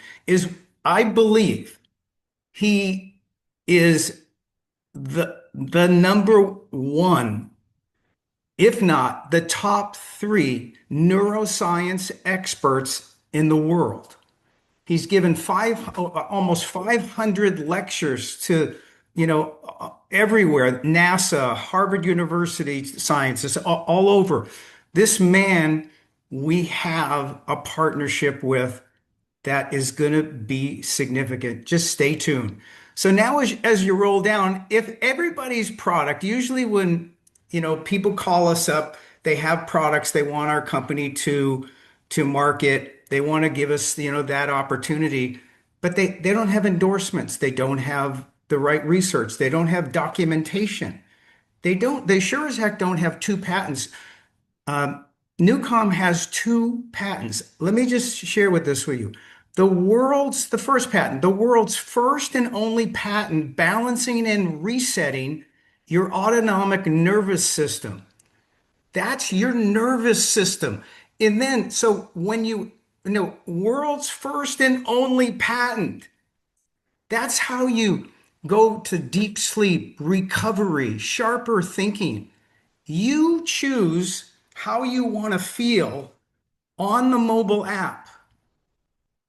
I believe he is the number one, if not the top three neuroscience experts in the world. He's given almost 500 lectures to, everywhere, NASA, Harvard University scientists, all over. This man, we have a partnership with that is going to be significant. Just stay tuned. So now as you roll down, if everybody's product, usually when, people call us up, they have products they want our company to market. They want to give us, that opportunity, but they don't have endorsements. They don't have the right research. They don't have documentation. They sure as heck don't have 2 patents. Newcom has 2 patents. Let me just share with you. The first patent, the world's first and only patent balancing and resetting your autonomic nervous system. That's your nervous system. And then, so when world's first and only patent, that's how you go to deep sleep, recovery, sharper thinking. You choose how you want to feel on the mobile app.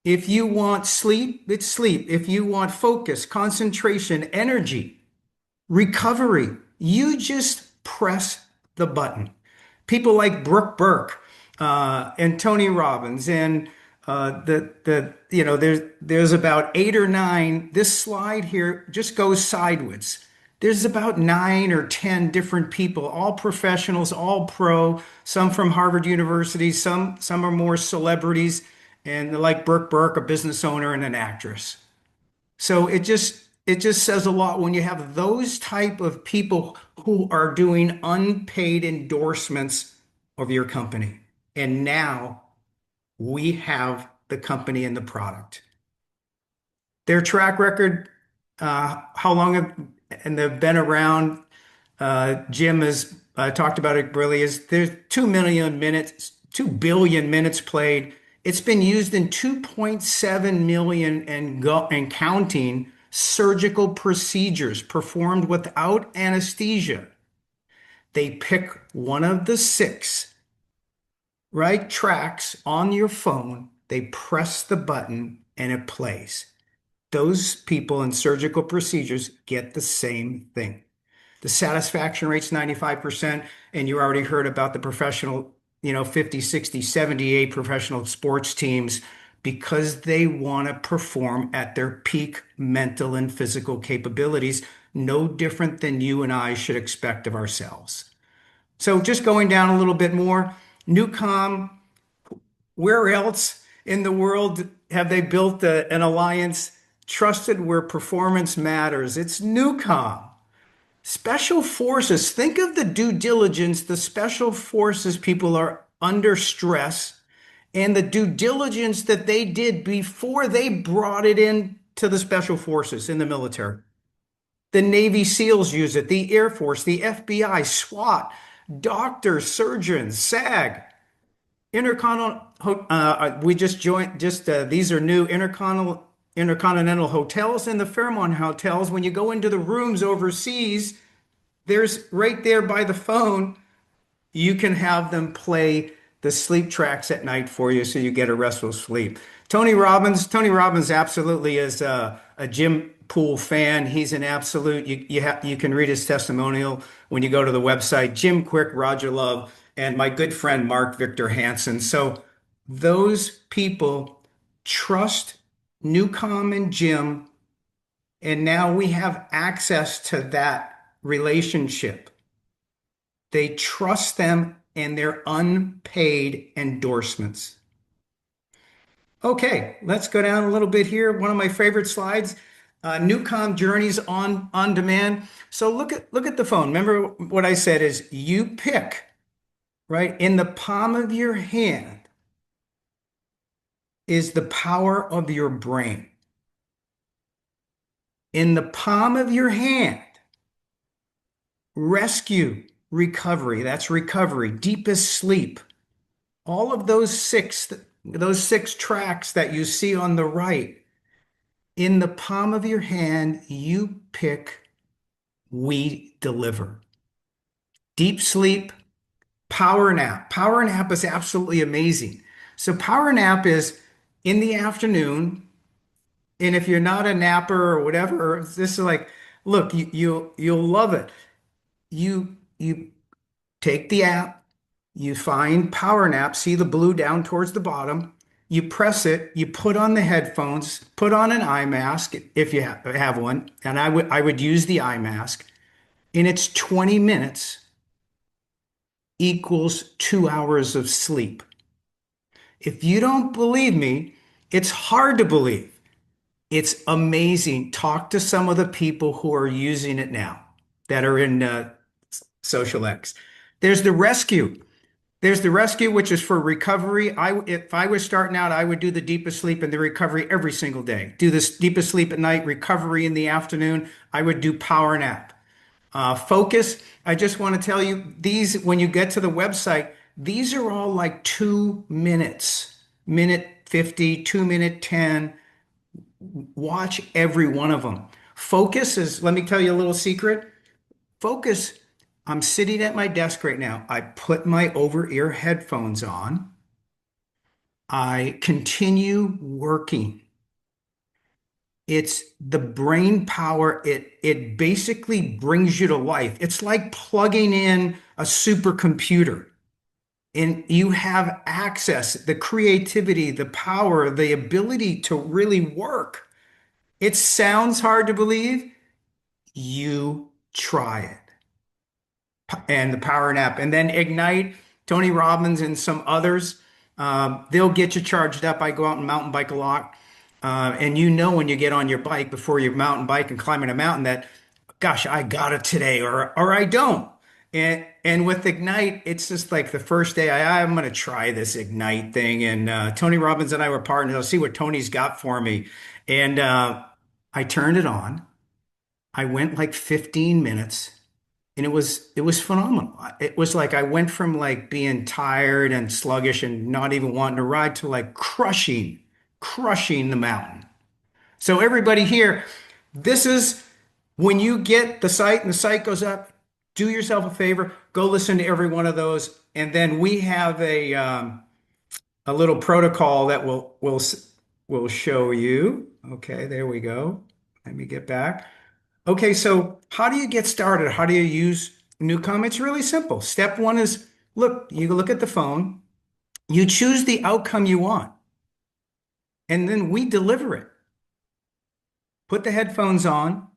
If you want sleep, it's sleep. If you want focus, concentration, energy, recovery, you just press the button. People like Brooke Burke and Tony Robbins, and there's about 8 or 9. This slide here just goes sideways. There's about 9 or 10 different people, all professionals, all pro, some from Harvard University, some are more celebrities, and like Brooke Burke, a business owner and an actress. So it just says a lot when you have those type of people who are doing unpaid endorsements of your company. And now we have the company and the product. Their track record, how long and they've been around. Jim has talked about it really. There's 2 billion minutes played. It's been used in 2.7 million and counting surgical procedures performed without anesthesia. They pick one of the 6 right tracks on your phone. They press the button and it plays. Those people in surgical procedures get the same thing. The satisfaction rate's 95%, and you already heard about the professional, 50, 60, 78 professional sports teams, because they want to perform at their peak mental and physical capabilities, no different than you and I should expect of ourselves. So just going down a little bit more, Newcom, where else in the world have they built an alliance trusted where performance matters? It's Newcom. Special forces, think of the due diligence the special forces people are under stress and the due diligence that they did before they brought it in to the special forces in the military. The Navy SEALs use it, the Air Force, the FBI, SWAT, doctors, surgeons, SAG, Intercontinental. We just joined. These are new Intercontinental hotels and the Fairmont hotels. When you go into the rooms overseas, there's right there by the phone. You can have them play the sleep tracks at night for you, so you get a restful sleep. Tony Robbins absolutely is a Jim Poole fan. He's an absolute. You can read his testimonial when you go to the website. Jim Quick, Roger Love, and my good friend Mark Victor Hansen. So those people trust Newcom and Jim And now we have access to that relationship. They trust them and their unpaid endorsements. Okay, let's go down a little bit here. One of my favorite slides, Newcom Journeys on demand. So look at the phone. Remember what I said is you pick, right? In the palm of your hand is the power of your brain. In the palm of your hand, rescue, recovery, that's recovery, deepest sleep. All of those six tracks that you see on the right, in the palm of your hand, you pick, we deliver. Deep sleep, power nap. Power nap is absolutely amazing. So power nap is in the afternoon, and if you're not a napper or whatever, this is like, look, you'll love it. You take the app, you find Power Nap, see the blue down towards the bottom. You press it, you put on the headphones, put on an eye mask if you have one, and I would use the eye mask. And it's 20 minutes equals 2 hours of sleep. If you don't believe me, it's hard to believe. It's amazing. Talk to some of the people who are using it now that are in Social X. There's the rescue. There's the rescue, which is for recovery. If I was starting out, I would do the deepest sleep and the recovery every single day. Do this deepest sleep at night, recovery in the afternoon. I would do power nap. Focus. I just want to tell you these, when you get to the website, these are all like 2 minutes, minute 50, 2-minute 10. Watch every one of them. Focus is, let me tell you a little secret. Focus, I'm sitting at my desk right now. I put my over-ear headphones on. I continue working. It's the brain power. It basically brings you to life. It's like plugging in a supercomputer and you have access, the creativity, the power, the ability to really work. It sounds hard to believe. You try it. And the power nap, and then Ignite, Tony Robbins and some others, they'll get you charged up. I go out and mountain bike a lot. And you know when you get on your bike before you mountain bike and climbing a mountain that, gosh, I got it today or I don't. And with Ignite, it's just like the first day I'm going to try this Ignite thing. And Tony Robbins and I were partners. I'll see what Tony's got for me. And I turned it on. I went like 15 minutes. And it was phenomenal. It was like I went from like being tired and sluggish and not even wanting to ride to like crushing the mountain. So everybody here, this is when you get the site and the site goes up, do yourself a favor, go listen to every one of those. And then we have a little protocol that we'll show you. Okay, there we go. Let me get back. Okay, so how do you get started? How do you use Newcom? It's really simple. Step one is, look, you look at the phone, you choose the outcome you want, and then we deliver it. Put the headphones on.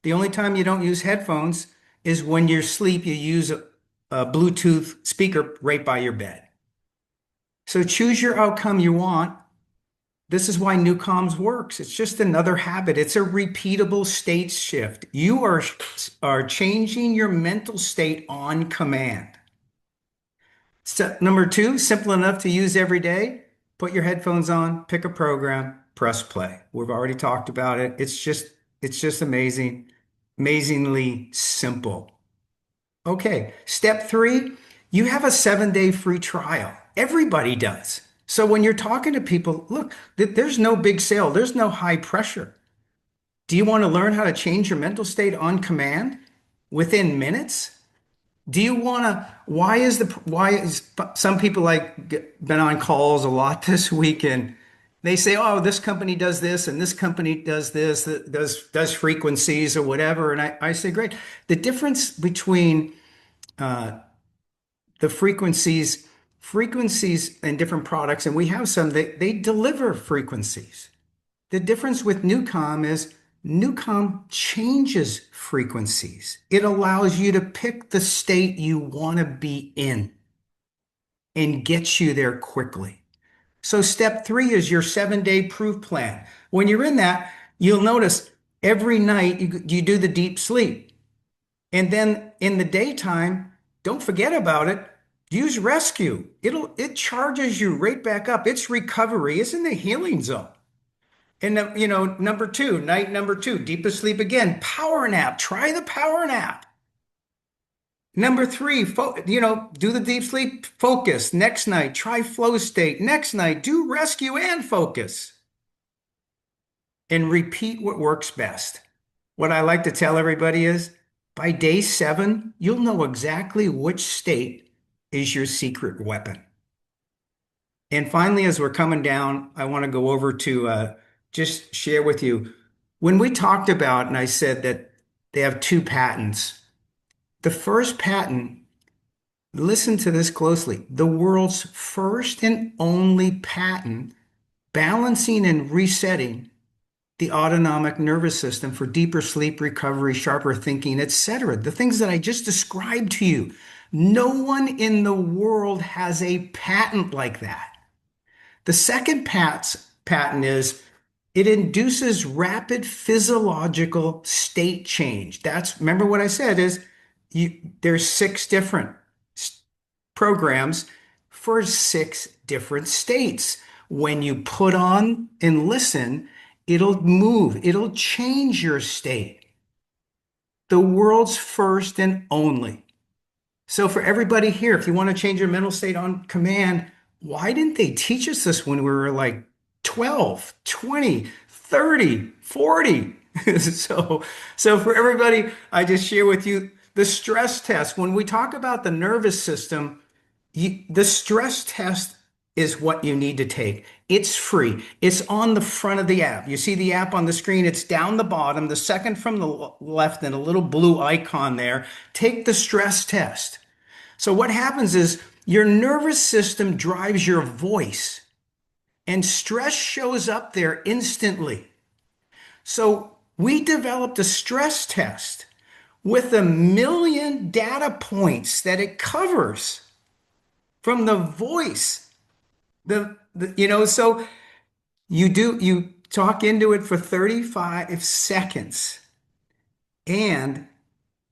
The only time you don't use headphones is when you're asleep, you use a Bluetooth speaker right by your bed. So choose your outcome you want. This is why Newcoms works. It's just another habit. It's a repeatable state shift. You are changing your mental state on command. Step number 2, simple enough to use every day. Put your headphones on, pick a program, press play. We've already talked about it. It's just amazing, amazingly simple. Okay, step 3, you have a 7-day free trial. Everybody does. So when you're talking to people, look, there's no big sale. There's no high pressure. Do you want to learn how to change your mental state on command within minutes? Do you want to, why is some people been on calls a lot this week and they say, oh, this company does this and this company does this, does frequencies or whatever. And I say, great. The difference between the frequencies and different products, and we have some, they deliver frequencies. The difference with Newcom is Newcom changes frequencies. It allows you to pick the state you want to be in and gets you there quickly. So step 3 is your 7-day proof plan. When you're in that, you'll notice every night you do the deep sleep. And then in the daytime, don't forget about it. Use rescue. It charges you right back up. It's recovery. It's in the healing zone. And night number 2, deepest sleep again. Power nap. Try the power nap. Number 3, do the deep sleep, focus. Next night, try flow state. Next night, do rescue and focus. And repeat what works best. What I like to tell everybody is, by day 7, you'll know exactly which state is your secret weapon. And finally, as we're coming down, I want to go over to just share with you. When we talked about, and I said that they have 2 patents. The first patent, listen to this closely, the world's first and only patent balancing and resetting the autonomic nervous system for deeper sleep, recovery, sharper thinking, etc. The things that I just described to you. No one in the world has a patent like that. The second patent is it induces rapid physiological state change. Remember what I said is there's 6 different programs for 6 different states. When you put on and listen, it'll move, it'll change your state. The world's first and only. So for everybody here, if you want to change your mental state on command, why didn't they teach us this when we were like 12, 20, 30, 40? So for everybody, I just share with you the stress test. When we talk about the nervous system, the stress test is what you need to take. It's free. It's on the front of the app. You see the app on the screen. It's down the bottom, the second from the left, and a little blue icon there. Take the stress test. So what happens is your nervous system drives your voice, and stress shows up there instantly. So we developed a stress test with 1 million data points that it covers from the voice. So you talk into it for 35 seconds and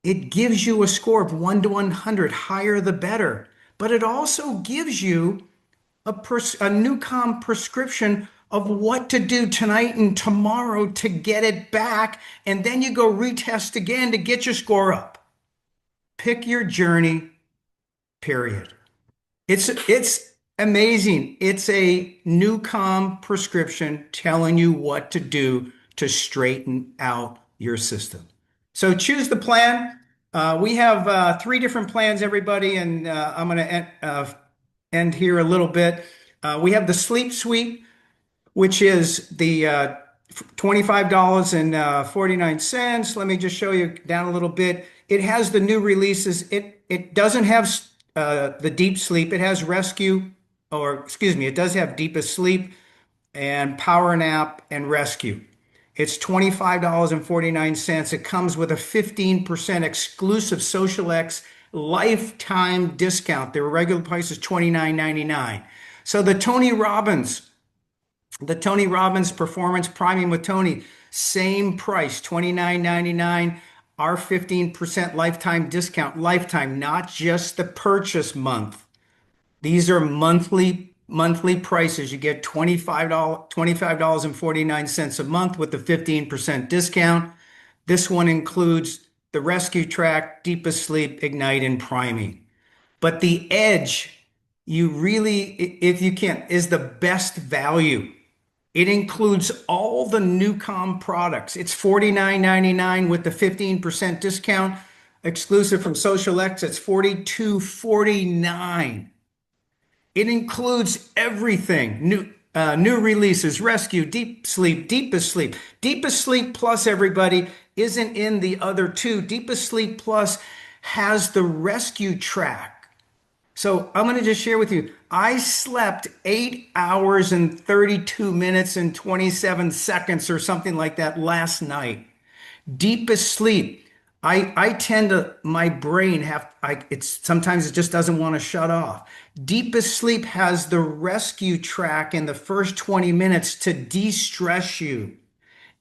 it gives you a score of 1 to 100, higher the better. But it also gives you a Newcom prescription of what to do tonight and tomorrow to get it back. And then you go retest again to get your score up. Pick your journey, period. It's amazing. It's a Newcom prescription telling you what to do to straighten out your system. So choose the plan. We have 3 different plans, everybody, and I'm going to end here a little bit. We have the Sleep Suite, which is the $25.49. Let me just show you down a little bit. It has the new releases. It doesn't have the deep sleep. It has rescue, it does have deepest sleep and power nap and rescue. It's $25.49. It comes with a 15% exclusive SocialX lifetime discount. Their regular price is $29.99. So the Tony Robbins Performance Priming with Tony, same price, $29.99. Our 15% lifetime discount, lifetime, not just the purchase month. These are monthly prices. You get $25.49 a month with the 15% discount. This one includes the rescue track, deepest sleep, ignite, and priming. But the Edge, you really, if you can, is the best value. It includes all the Newcom products. It's $49.99 with the 15% discount. Exclusive from SocialX, it's $42.49. It includes everything. New releases, rescue, deep sleep, deepest sleep. Deepest sleep plus, everybody, isn't in the other 2. Deepest sleep plus has the rescue track. So I'm going to just share with you. I slept 8 hours and 32 minutes and 27 seconds or something like that last night. Deepest sleep. I tend to, my brain it's sometimes it just doesn't want to shut off. Deepest sleep has the rescue track in the first 20 minutes to de-stress you,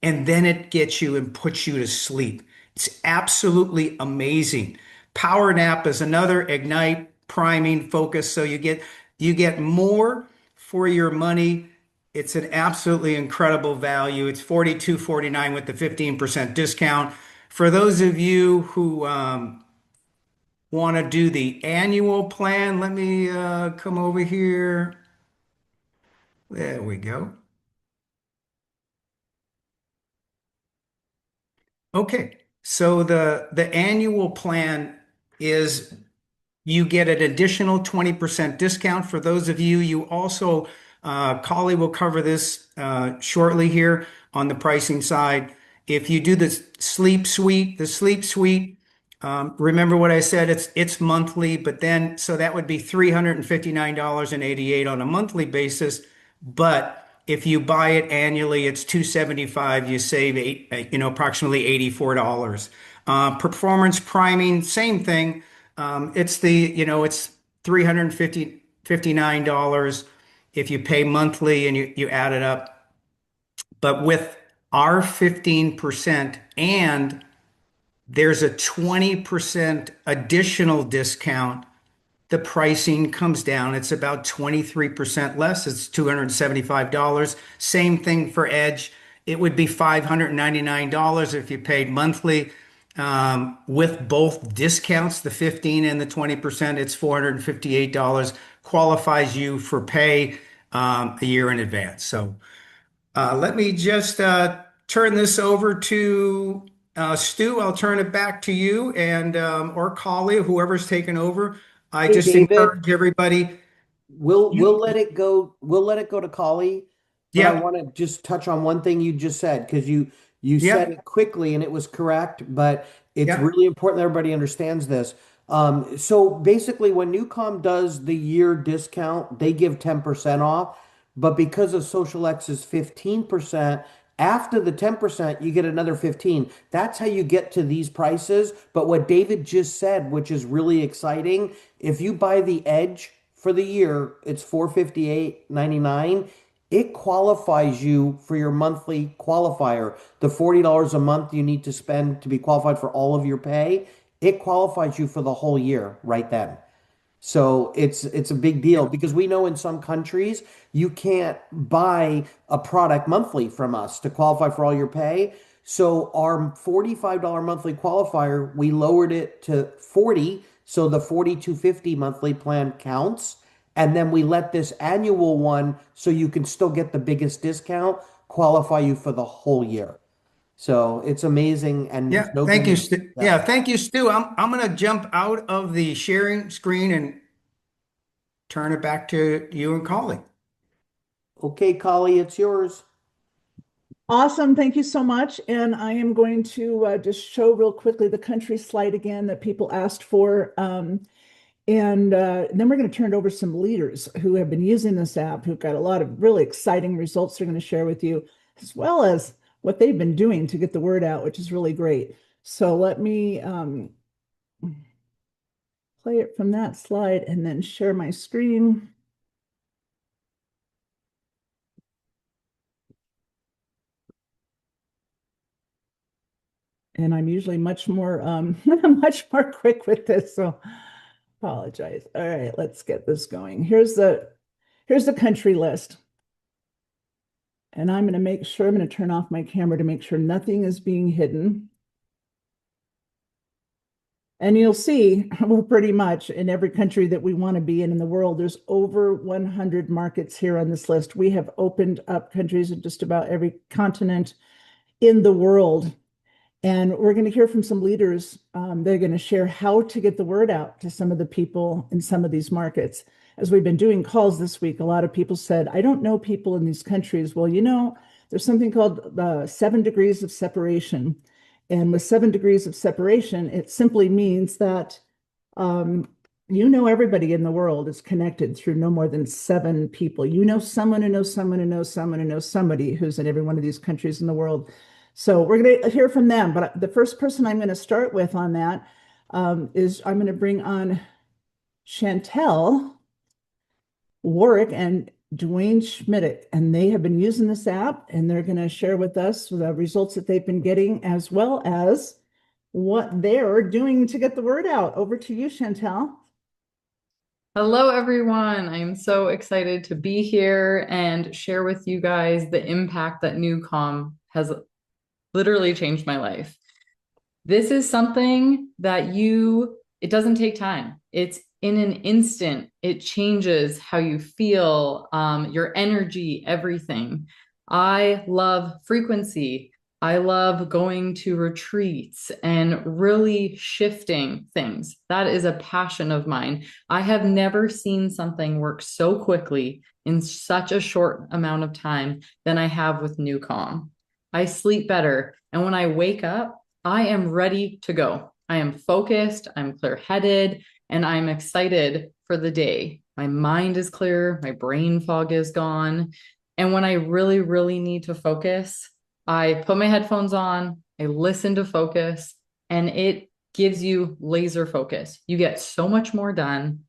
and then it gets you and puts you to sleep. It's absolutely amazing. Power nap is another ignite, priming, focus. So you get more for your money. It's an absolutely incredible value. It's 42.49 with the 15% discount. For those of you who want to do the annual plan, let me come over here. There we go. Okay, so the annual plan is you get an additional 20% discount. For those of you, you also, Collie will cover this shortly here on the pricing side. If you do the sleep suite, remember what I said, it's monthly, but then, so that would be $359.88 on a monthly basis. But if you buy it annually, it's $275. You save approximately $84. Performance priming, same thing. It's $359 if you pay monthly and you add it up. But with our 15% and there's a 20% additional discount, the pricing comes down. It's about 23% less. It's $275. Same thing for Edge. It would be $599 if you paid monthly. With both discounts, the 15 and the 20%, it's $458. Qualifies you for pay a year in advance. So let me just turn this over to Stu. I'll turn it back to you and or Collie, whoever's taken over. I Hey, just David, encourage everybody. we'll let it go. We'll let it go to Collie, but I Yep, want to just touch on one thing you just said because you said yep, it quickly and it was correct, but it's yep. really important that everybody understands this. So basically, when Newcom does the year discount, they give 10% off, but because of Social X's 15%, after the 10%, you get another 15. That's how you get to these prices. But what David just said, which is really exciting, if you buy the Edge for the year, it's 458.99. It qualifies you for your monthly qualifier. The $40 a month you need to spend to be qualified for all of your pay, it qualifies you for the whole year right then. So it's a big deal because we know in some countries you can't buy a product monthly from us to qualify for all your pay. So our $45 monthly qualifier, we lowered it to 40, so the 42.50 monthly plan counts. And then we let this annual one so you can still get the biggest discount qualify you for the whole year. So it's amazing and Yeah, it's no thank you, good. Stu. Yeah. Yeah, thank you, Stu. I'm gonna jump out of the sharing screen and turn it back to you and Collie. Okay, Collie, it's yours. Awesome. Thank you so much. And I am going to just show real quickly the country slide again that people asked for. And then we're going to turn it over to some leaders who have been using this app, who've got a lot of really exciting results they're going to share with you, as well as what they've been doing to get the word out, which is really great. So let me play it from that slide and then share my screen. And I'm usually much more much more quick with this, so apologize. All right, let's get this going. Here's the country list. And I'm going to turn off my camera to make sure nothing is being hidden. And you'll see we're pretty much in every country that we want to be in the world. There's over 100 markets here on this list. We have opened up countries in just about every continent in the world. And we're going to hear from some leaders. They're going to share how to get the word out to some of the people in some of these markets. As we've been doing calls this week, a lot of people said, I don't know people in these countries. Well, there's something called 7 degrees of separation. And with 7 degrees of separation, it simply means that you know, everybody in the world is connected through no more than 7 people. You know someone who knows someone who knows someone who knows somebody who's in every one of these countries in the world. So we're going to hear from them. But the first person I'm going to start with on that is I'm going to bring on Chantel Warwick and Dwayne Schmidt, and they have been using this app, and they're going to share with us the results that they've been getting, as well as what they're doing to get the word out. Over to you, Chantel. Hello, everyone. I'm so excited to be here and share with you guys the impact that NewCom has literally changed my life. This is something that it doesn't take time. It's in an instant. It changes how you feel, your energy, everything. I love frequency. I love going to retreats and really shifting things. That is a passion of mine. I have never seen something work so quickly in such a short amount of time than I have with NewCom. I sleep better. And when I wake up, I am ready to go. I am focused, I'm clear-headed, and I'm excited for the day. My mind is clear, my brain fog is gone. And when I really, really need to focus, I put my headphones on, I listen to focus, and it gives you laser focus. You get so much more done.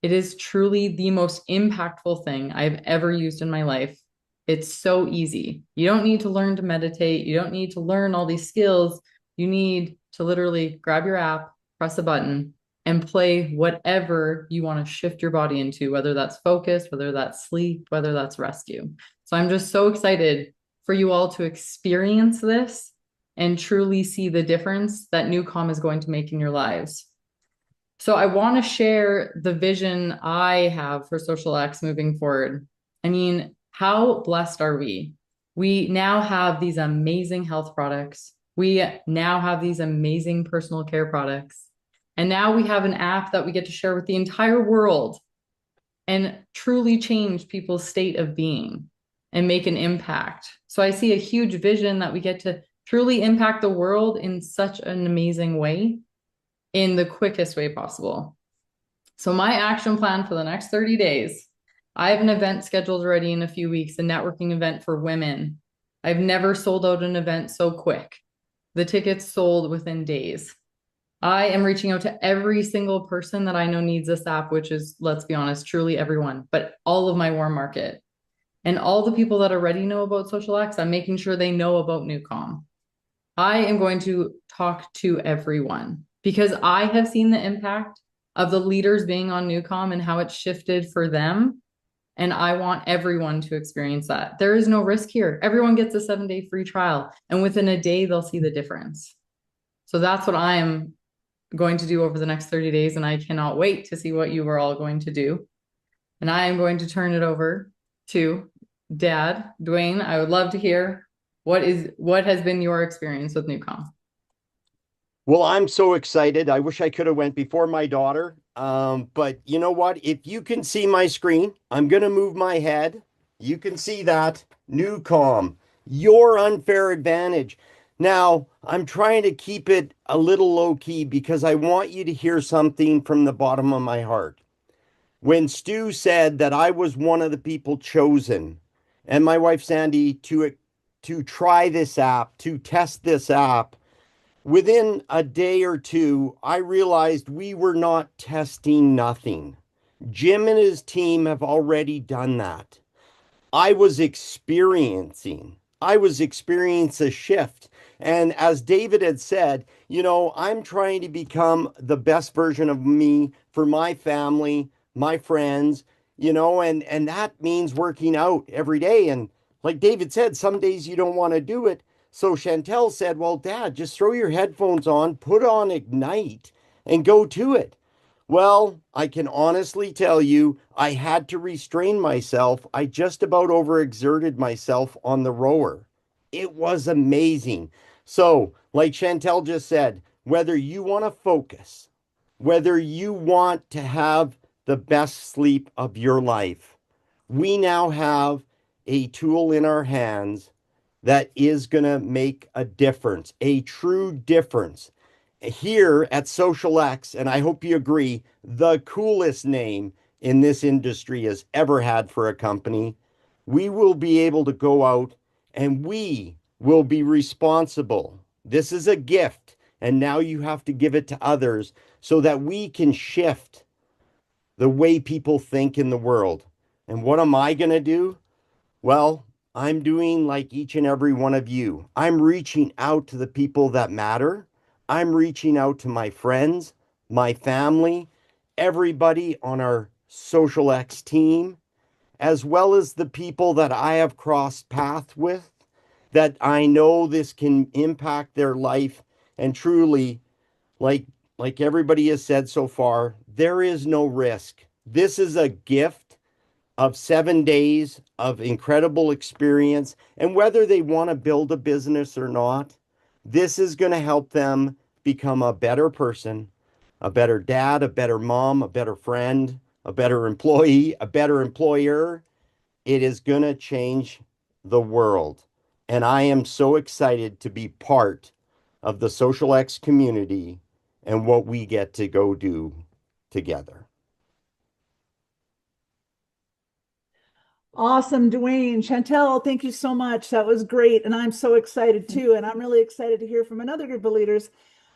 It is truly the most impactful thing I've ever used in my life. It's so easy. You don't need to learn to meditate. You don't need to learn all these skills. You need to literally grab your app, press a button, and play whatever you want to shift your body into, whether that's focus, whether that's sleep, whether that's rescue. So I'm just so excited for you all to experience this and truly see the difference that NewCom is going to make in your lives. So I want to share the vision I have for Social X moving forward. I mean, how blessed are we? We now have these amazing health products. We now have these amazing personal care products. And now we have an app that we get to share with the entire world and truly change people's state of being and make an impact. So I see a huge vision that we get to truly impact the world in such an amazing way, in the quickest way possible. So my action plan for the next 30 days, I have an event scheduled already in a few weeks, a networking event for women. I've never sold out an event so quick. The tickets sold within days. I am reaching out to every single person that I know needs this app, which is, let's be honest, truly everyone, but all of my warm market. And all the people that already know about Social X, I'm making sure they know about NewCom. I am going to talk to everyone because I have seen the impact of the leaders being on NewCom and how it's shifted for them. And I want everyone to experience that. There is no risk here. Everyone gets a 7-day free trial, and within a day, they'll see the difference. So that's what I am going to do over the next 30 days. And I cannot wait to see what you are all going to do. And I am going to turn it over to Dad, Dwayne. I would love to hear what has been your experience with NewCom. Well, I'm so excited. I wish I could have went before my daughter. But you know what? If you can see my screen, I'm going to move my head. You can see that. NewCom, your unfair advantage. Now, I'm trying to keep it a little low key because I want you to hear something from the bottom of my heart. When Stu said that I was one of the people chosen, and my wife Sandy, to try this app, to test this app, within a day or two, I realized we were not testing nothing. Jim and his team have already done that. I was experiencing a shift. And as David had said, you know, I'm trying to become the best version of me for my family, my friends, you know, and that means working out every day. And like David said, some days you don't want to do it. So Chantel said, well, Dad, just throw your headphones on, put on Ignite, and go to it. Well, I can honestly tell you, I had to restrain myself. I just about overexerted myself on the rower. It was amazing. So, like Chantel just said, whether you want to focus, whether you want to have the best sleep of your life, we now have a tool in our hands that is going to make a difference, a true difference. here at Social X, and I hope you agree, the coolest name in this industry has ever had for a company. We will be able to go out and we will be responsible. This is a gift, and now you have to give it to others so that we can shift the way people think in the world. And what am I going to do? Well, I'm doing like each and every one of you. I'm reaching out to the people that matter. I'm reaching out to my friends, my family, everybody on our Social X team, as well as the people that I have crossed paths with, that I know this can impact their life. And truly, like everybody has said so far, there is no risk. This is a gift of 7 days of incredible experience. And whether they want to build a business or not, this is going to help them become a better person, a better dad, a better mom, a better friend, a better employee, a better employer. It is going to change the world. And I am so excited to be part of the Social X community and what we get to go do together. Awesome, Dwayne. Chantel, thank you so much. That was great. And I'm so excited too. And I'm really excited to hear from another group of leaders.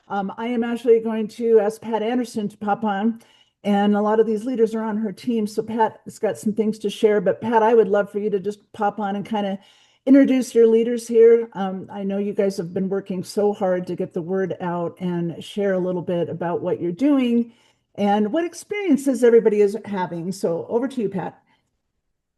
I am actually going to ask Pat Anderson to pop on. And a lot of these leaders are on her team. So Pat has got some things to share. But Pat, I would love for you to just pop on and kind of introduce your leaders here. I know you guys have been working so hard to get the word out and share a little bit about what you're doing and what experiences everybody is having. So over to you, Pat.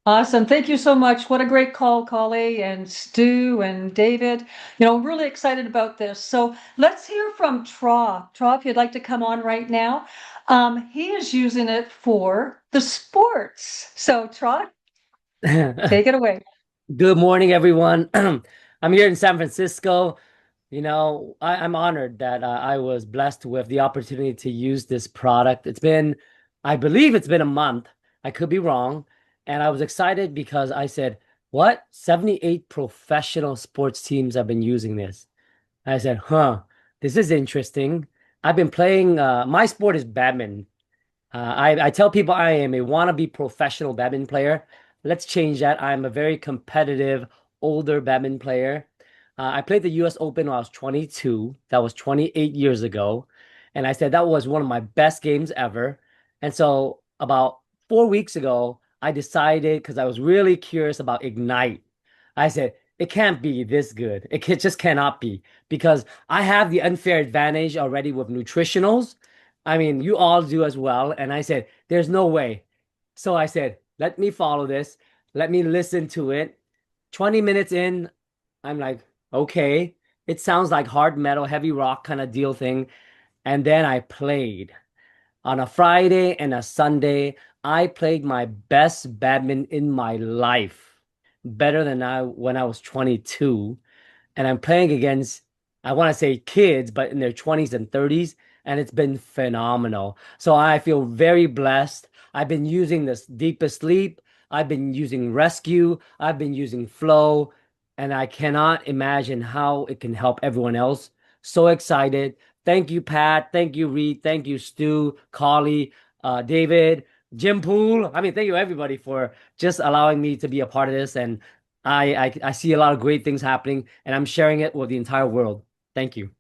Awesome. Thank you so much. What a great call, Collie and Stu and David. Really excited about this. So let's hear from Tra. Tra, if you'd like to come on right now. He is using it for the sports. So Tra, take it away. Good morning, everyone. I'm here in San Francisco. I'm honored that I was blessed with the opportunity to use this product. I believe it's been a month. I could be wrong. And I was excited because I said, what? 78 professional sports teams have been using this. I said, this is interesting. I've been playing, my sport is badminton. I tell people I am a wannabe professional badminton player. Let's change that. I'm a very competitive, older badminton player. I played the US Open when I was 22. That was 28 years ago. And I said that was one of my best games ever. And so about 4 weeks ago, I decided, because I was really curious about Ignite, I said, it can't be this good. It just cannot be, because I have the unfair advantage already with nutritionals. I mean, you all do as well. And I said, there's no way. So I said, let me follow this. Let me listen to it. 20 minutes in, I'm like, okay, it sounds like hard metal, heavy rock kind of deal thing. And then I played. On a Friday and a Sunday, I played my best badminton in my life, better than when I was 22. And I'm playing against, I want to say kids, but in their 20s and 30s, and it's been phenomenal. So I feel very blessed. I've been using this Deepest Sleep. I've been using Rescue. I've been using Flow, and I cannot imagine how it can help everyone else. So excited. Thank you, Pat. Thank you, Reed. Thank you, Stu, Collie, David, Jim Poole. I mean, thank you everybody for just allowing me to be a part of this. And I see a lot of great things happening, and I'm sharing it with the entire world. Thank you.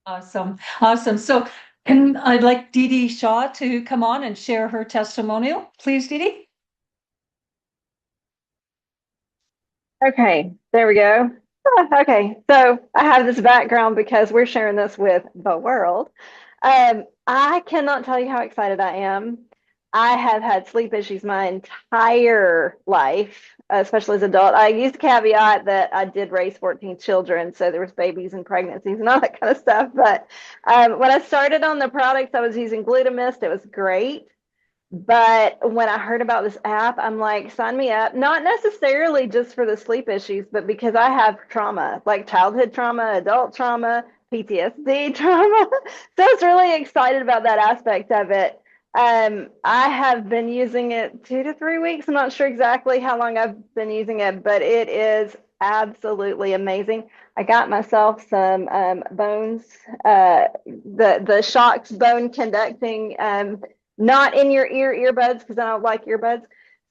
Awesome. Awesome. So I'd like Dee Dee Shaw to come on and share her testimonial. Please, Dee Dee. Okay, there we go. Okay, so I have this background because we're sharing this with the world. I cannot tell you how excited I am. I have had sleep issues my entire life, especially as an adult. I used to caveat that I did raise 14 children, so there was babies and pregnancies and all that kind of stuff. But when I started on the products, I was using Glutamist. It was great. But when I heard about this app, I'm like, sign me up. Not necessarily just for the sleep issues, but because I have trauma, like childhood trauma, adult trauma, PTSD trauma. So I was really excited about that aspect of it. I have been using it 2 to 3 weeks. I'm not sure exactly how long I've been using it, but it is absolutely amazing. I got myself some bones, the Shocks bone conducting, not in your earbuds because I don't like earbuds.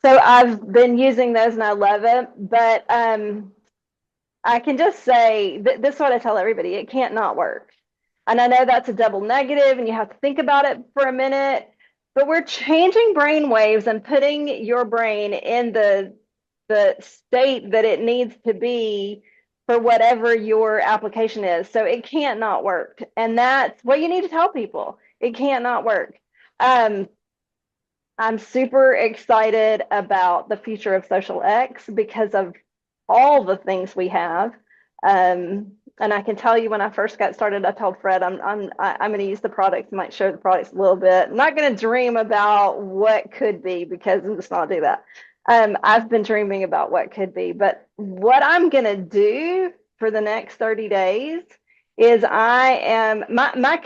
So I've been using those and I love it. But I can just say this is what I tell everybody: it can't not work. And I know that's a double negative, and you have to think about it for a minute. But we're changing brain waves and putting your brain in the state that it needs to be for whatever your application is. So it can't not work. And that's what you need to tell people. It can't not work. I'm super excited about the future of Social X because of all the things we have. And I can tell you when I first got started, I told Fred I'm going to use the products, might show the products a little bit. I'm not going to dream about what could be because I'm just not do that. I've been dreaming about what could be, but what I'm going to do for the next 30 days is my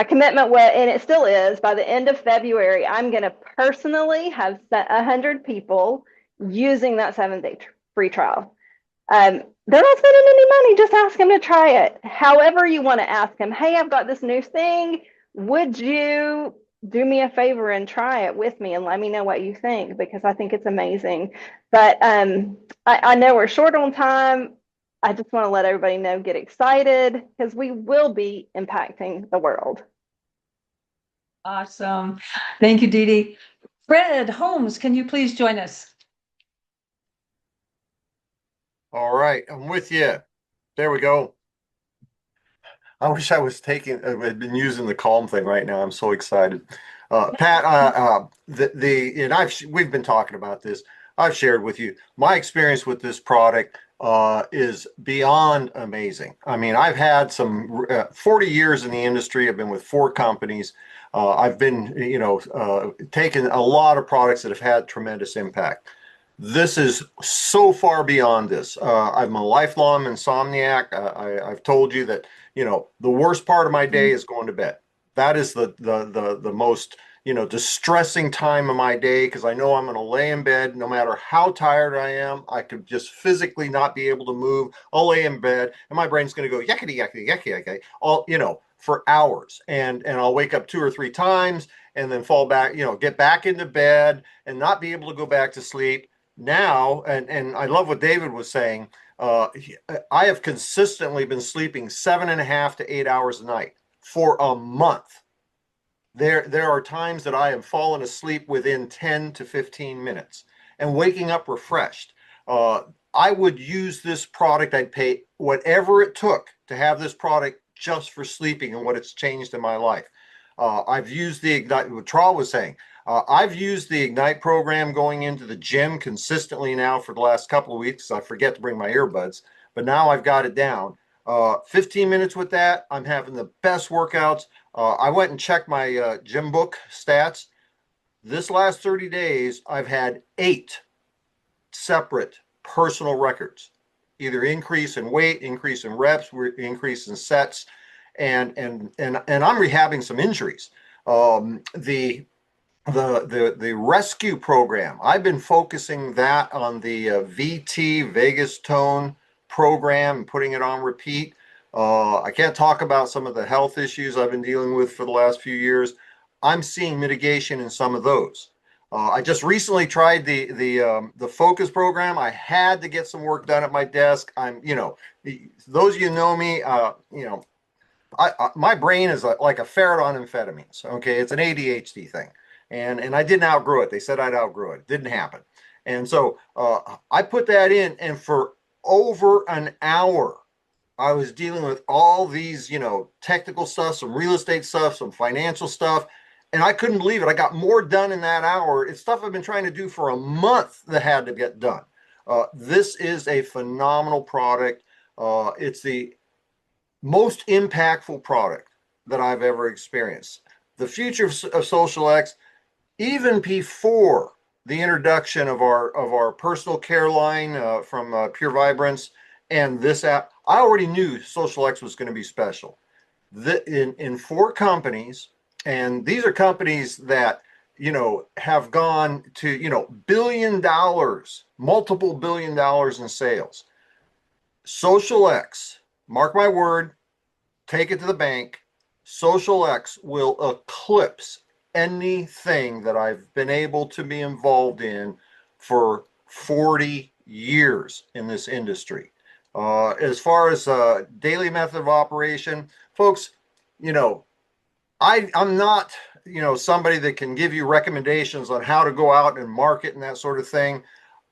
commitment was, and it still is, by the end of February, I'm going to personally have 100 people using that 7-day free trial. They're not spending any money. Just ask them to try it. However you want to ask them, hey, I've got this new thing. Would you do me a favor and try it with me and let me know what you think? Because I think it's amazing. But I know we're short on time. I just want to let everybody know, get excited because we will be impacting the world. Awesome. Thank you, Dee Dee. Fred Holmes, can you please join us? All right, I'm with you. There we go. I wish I was I'd been using the Calm thing right now. I'm so excited. Pat, we've been talking about this. I've shared with you my experience with this product is beyond amazing. I mean, I've had some 40 years in the industry. I've been with 4 companies. I've been, taken a lot of products that have had tremendous impact. This is so far beyond this. I'm a lifelong insomniac. I've told you that, the worst part of my day is going to bed. That is the most, distressing time of my day because I know I'm going to lay in bed no matter how tired I am. I could just physically not be able to move. I'll lay in bed and my brain's going to go yakety, yakety, yakety, yakety, all, for hours. And I'll wake up 2 or 3 times and then fall back, get back into bed and not be able to go back to sleep. Now, and I love what David was saying, I have consistently been sleeping 7.5 to 8 hours a night for a month. There are times that I have fallen asleep within 10 to 15 minutes and waking up refreshed. I would use this product. I'd pay whatever it took to have this product just for sleeping and what it's changed in my life. I've used the Ignite, what Tra was saying. I've used the Ignite program going into the gym consistently now for the last couple of weeks. I forget to bring my earbuds, but now I've got it down. 15 minutes with that, I'm having the best workouts. I went and checked my gym book stats. This last 30 days, I've had 8 separate personal records, either increase in weight, increase in reps, increase in sets, and I'm rehabbing some injuries. The rescue program, I've been focusing that on the VT Vagus Tone program and putting it on repeat. I can't talk about some of the health issues I've been dealing with for the last few years. I'm seeing mitigation in some of those. I just recently tried the focus program. I had to get some work done at my desk. Those of you know me, my brain is like a ferret on amphetamines. Okay, it's an ADHD thing. And I didn't outgrow it. They said I'd outgrow it. Didn't happen. And so I put that in, and for over an hour, I was dealing with all these, technical stuff, some real estate stuff, some financial stuff, and I couldn't believe it. I got more done in that hour. It's stuff I've been trying to do for a month that had to get done. This is a phenomenal product. It's the most impactful product that I've ever experienced. The future of Social X, even before the introduction of our personal care line from Pure Vibrance and this app, I already knew Social X was going to be special. In 4 companies, and these are companies that have gone to, $1 billion, multiple $1 billion in sales. Social X, mark my word, take it to the bank. Social X will eclipse anything that I've been able to be involved in for 40 years in this industry. As far as daily method of operation, folks, I'm not, somebody that can give you recommendations on how to go out and market and that sort of thing.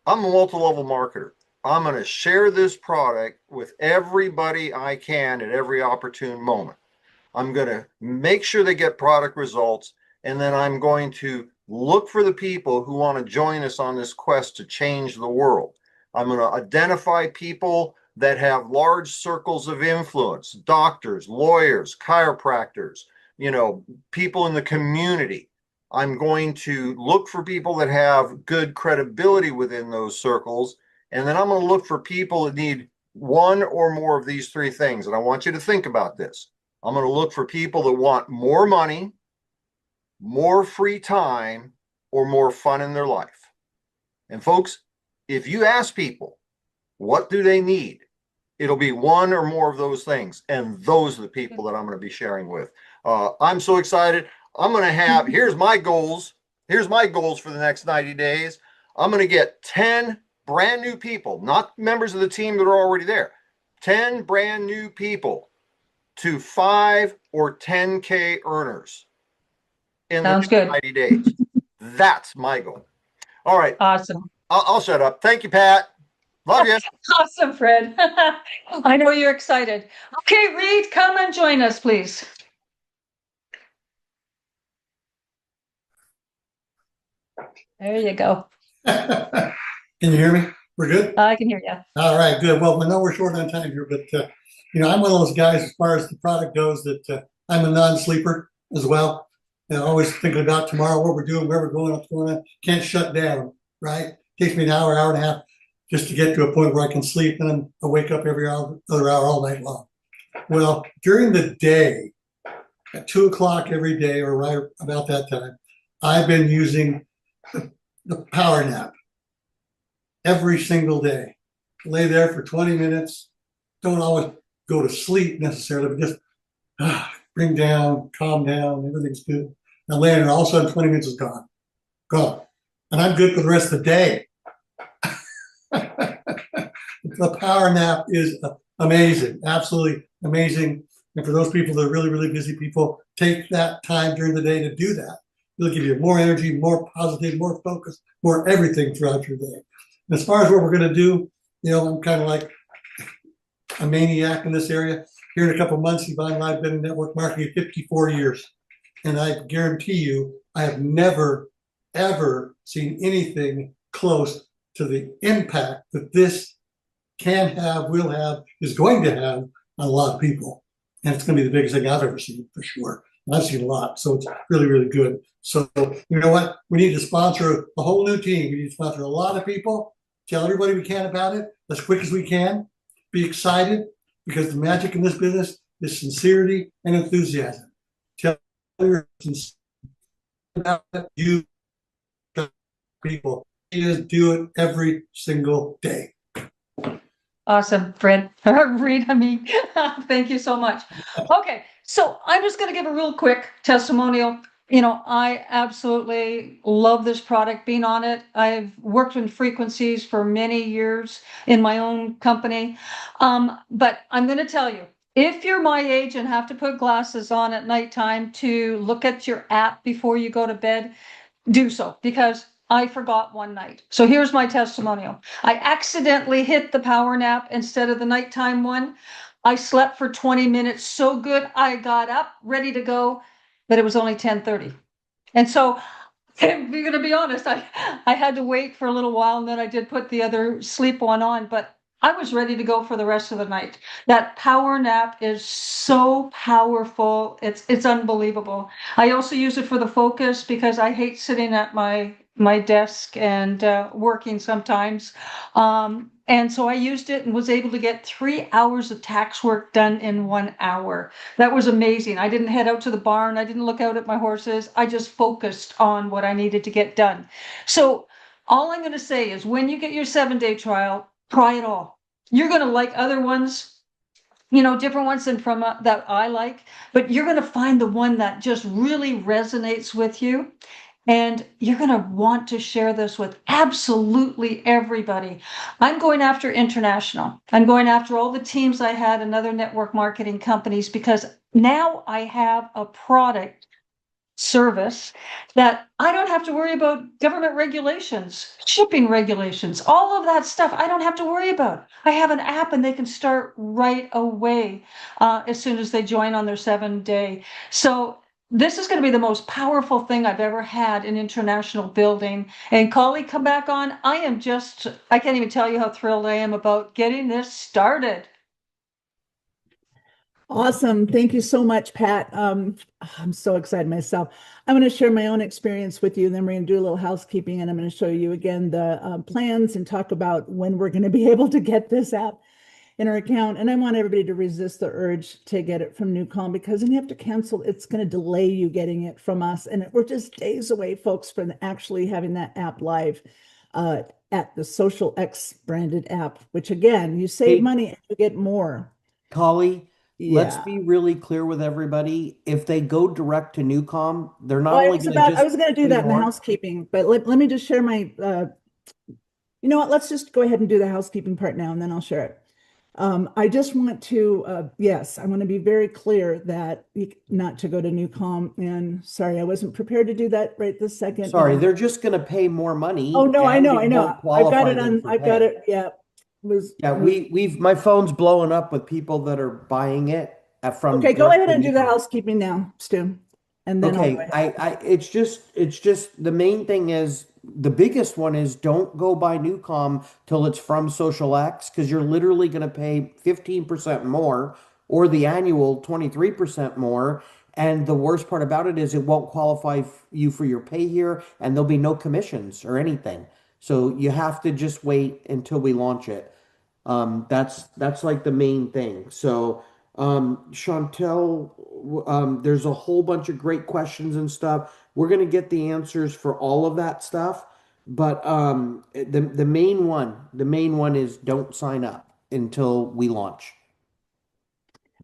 I'm a multi-level marketer. I'm going to share this product with everybody I can at every opportune moment. I'm going to make sure they get product results, and then I'm going to look for the people who want to join us on this quest to change the world. I'm going to identify people that have large circles of influence, doctors, lawyers, chiropractors, people in the community. I'm going to look for people that have good credibility within those circles. And then I'm going to look for people that need one or more of these three things. And I want you to think about this. I'm going to look for people that want more money, more free time, or more fun in their life. And folks, if you ask people, what do they need? It'll be one or more of those things. And those are the people that I'm going to be sharing with. I'm so excited. I'm going to have, here's my goals. Here's my goals for the next 90 days. I'm going to get 10 brand new people, not members of the team that are already there, 10 brand new people to 5 or 10K earners in the Sounds good. 90 days. That's my goal. All right. Awesome. I'll shut up. Thank you, Pat. Love you. Awesome, Fred. I know you're excited. Okay, Reed, come and join us, please. There you go. Can you hear me? We're good? I can hear you. All right, good. Well, I know we're short on time here, but, I'm one of those guys as far as the product goes that I'm a non-sleeper as well. Always thinking about tomorrow, what we're doing, where we're going, what's going on. Can't shut down, right? Takes me an hour, hour and a half just to get to a point where I can sleep, and I wake up every other hour all night long. Well, during the day, at 2 o'clock every day or right about that time, I've been using the power nap every single day. Lay there for 20 minutes. Don't always go to sleep necessarily, but just bring down, calm down, everything's good. I lay there, and all of a sudden 20 minutes is gone. And I'm good for the rest of the day. The power nap is amazing, absolutely amazing. And for those people that are really, really busy people, take that time during the day to do that. It'll give you more energy, more positive, more focus, more everything throughout your day. And as far as what we're going to do, I'm kind of like a maniac in this area. Here in a couple of months, Yvonne and I have been in network marketing 54 years. And I guarantee you, I have never, ever seen anything close to the impact that this can have, will have, is going to have on a lot of people. And it's going to be the biggest thing I've ever seen, for sure. And I've seen a lot, so it's really, really good. So you know what? We need to sponsor a whole new team. We need to sponsor a lot of people, tell everybody we can about it as quick as we can, be excited, because the magic in this business is sincerity and enthusiasm. Tell your about you people. Just do it every single day. Awesome, Fred. Reed, thank you so much. Okay, so I'm just going to give a real quick testimonial. I absolutely love this product, being on it. I've worked in frequencies for many years in my own company. But I'm going to tell you, if you're my age and have to put glasses on at nighttime to look at your app before you go to bed, do so, because I forgot one night. So here's my testimonial. I accidentally hit the power nap instead of the nighttime one. I slept for 20 minutes so good. I got up ready to go, but it was only 10:30. And so I'm going to be honest, I had to wait for a little while, and then I did put the other sleep one on, but I was ready to go for the rest of the night. That power nap is so powerful. It's unbelievable. I also use it for the focus because I hate sitting at my my desk and working sometimes. And so I used it and was able to get 3 hours of tax work done in 1 hour. That was amazing. I didn't head out to the barn. I didn't look out at my horses. I just focused on what I needed to get done. So all I'm going to say is when you get your 7-day trial, try it all. You're going to like other ones, different ones than from that I like, but you're going to find the one that just really resonates with you. And you're going to want to share this with absolutely everybody. I'm going after international. I'm going after all the teams I had in other network marketing companies because now I have a product service that I don't have to worry about government regulations, shipping regulations, all of that stuff. I don't have to worry about. I have an app and they can start right away as soon as they join on their 7-day. So this is going to be the most powerful thing I've ever had in international building. And Collie, come back on. I can't even tell you how thrilled I am about getting this started. Awesome. Thank you so much, Pat. I'm so excited myself. I'm going to share my own experience with you. Then we're going to do a little housekeeping and I'm going to show you again the plans and talk about when we're going to be able to get this app in our account. And I want everybody to resist the urge to get it from Newcom because then you have to cancel. It's going to delay you getting it from us. And we're just days away, folks, from actually having that app live at the Social X branded app, which again, you save money and you get more. Collie, let's Yeah. be really clear with everybody. If they go direct to Newcom, they're not Well, only going to just I was going to do that in the housekeeping, but let me just share my, you know what, let's just go ahead and do the housekeeping part now and then I'll share it. I just want to, yes, I want to be very clear that not to go to Newcom, and sorry, I wasn't prepared to do that right this second. Sorry, they're just going to pay more money. Oh, no, I and know, it I know. won't I've got qualify it them on, for I've got pay. it, yeah. My phone's blowing up with people that are buying it from. Okay, go ahead directly and do the Newcom. housekeeping now, Stu. And then I'll go Okay, ahead. it's just the main thing is the biggest one is don't go buy Newcom till it's from Social X because you're literally going to pay 15% more or the annual 23% more. And the worst part about it is it won't qualify you for your pay here and there'll be no commissions or anything. So you have to just wait until we launch it. That's like the main thing. So, Chantel, there's a whole bunch of great questions and stuff. We're gonna get the answers for all of that stuff, but the main one is don't sign up until we launch.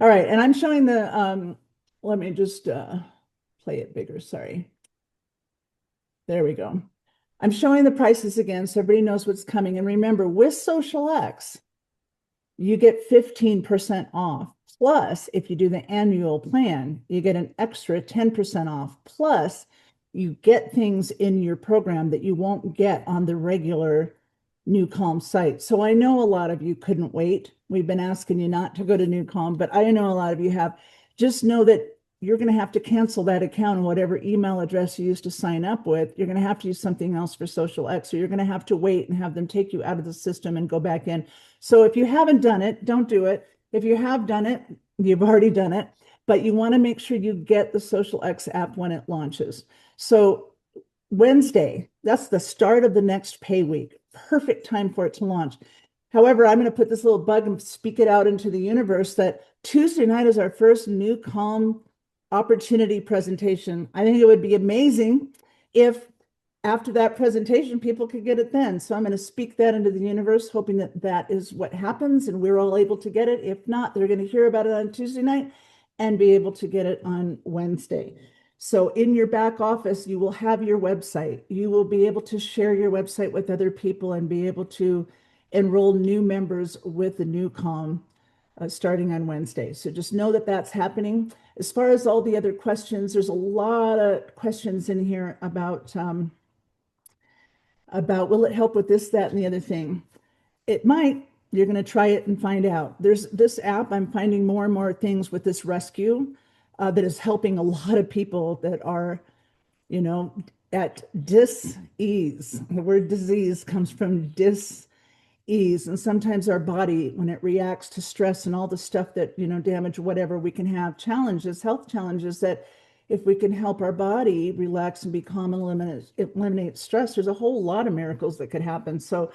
All right, and I'm showing the, let me just play it bigger, sorry. There we go. I'm showing the prices again so everybody knows what's coming. And remember, with Social X, you get 15% off. Plus, if you do the annual plan, you get an extra 10% off. Plus, you get things in your program that you won't get on the regular Newcom site. So I know a lot of you couldn't wait. We've been asking you not to go to Newcom, but I know a lot of you have. Just know that you're going to have to cancel that account and whatever email address you used to sign up with, you're going to have to use something else for Social X, or you're going to have to wait and have them take you out of the system and go back in. So if you haven't done it, don't do it. If you have done it, you've already done it, but you want to make sure you get the Social X app when it launches. So Wednesday, that's the start of the next pay week. Perfect time for it to launch. However, I'm going to put this little bug and speak it out into the universe that Tuesday night is our first Newcom opportunity presentation. I think it would be amazing if after that presentation, people could get it then. So I'm going to speak that into the universe, hoping that that is what happens and we're all able to get it. If not, they're going to hear about it on Tuesday night and be able to get it on Wednesday. So in your back office, you will have your website. You will be able to share your website with other people and be able to enroll new members with the Newcom starting on Wednesday. So just know that that's happening. As far as all the other questions, there's a lot of questions in here about will it help with this, that, and the other thing. It might. You're going to try it and find out. There's this app. I'm finding more and more things with this rescue that is helping a lot of people that are, you know, at dis-ease. The word disease comes from dis-ease. And sometimes our body, when it reacts to stress and all the stuff that, you know, damage, whatever, we can have challenges, health challenges that if we can help our body relax and be calm and eliminate stress, there's a whole lot of miracles that could happen. So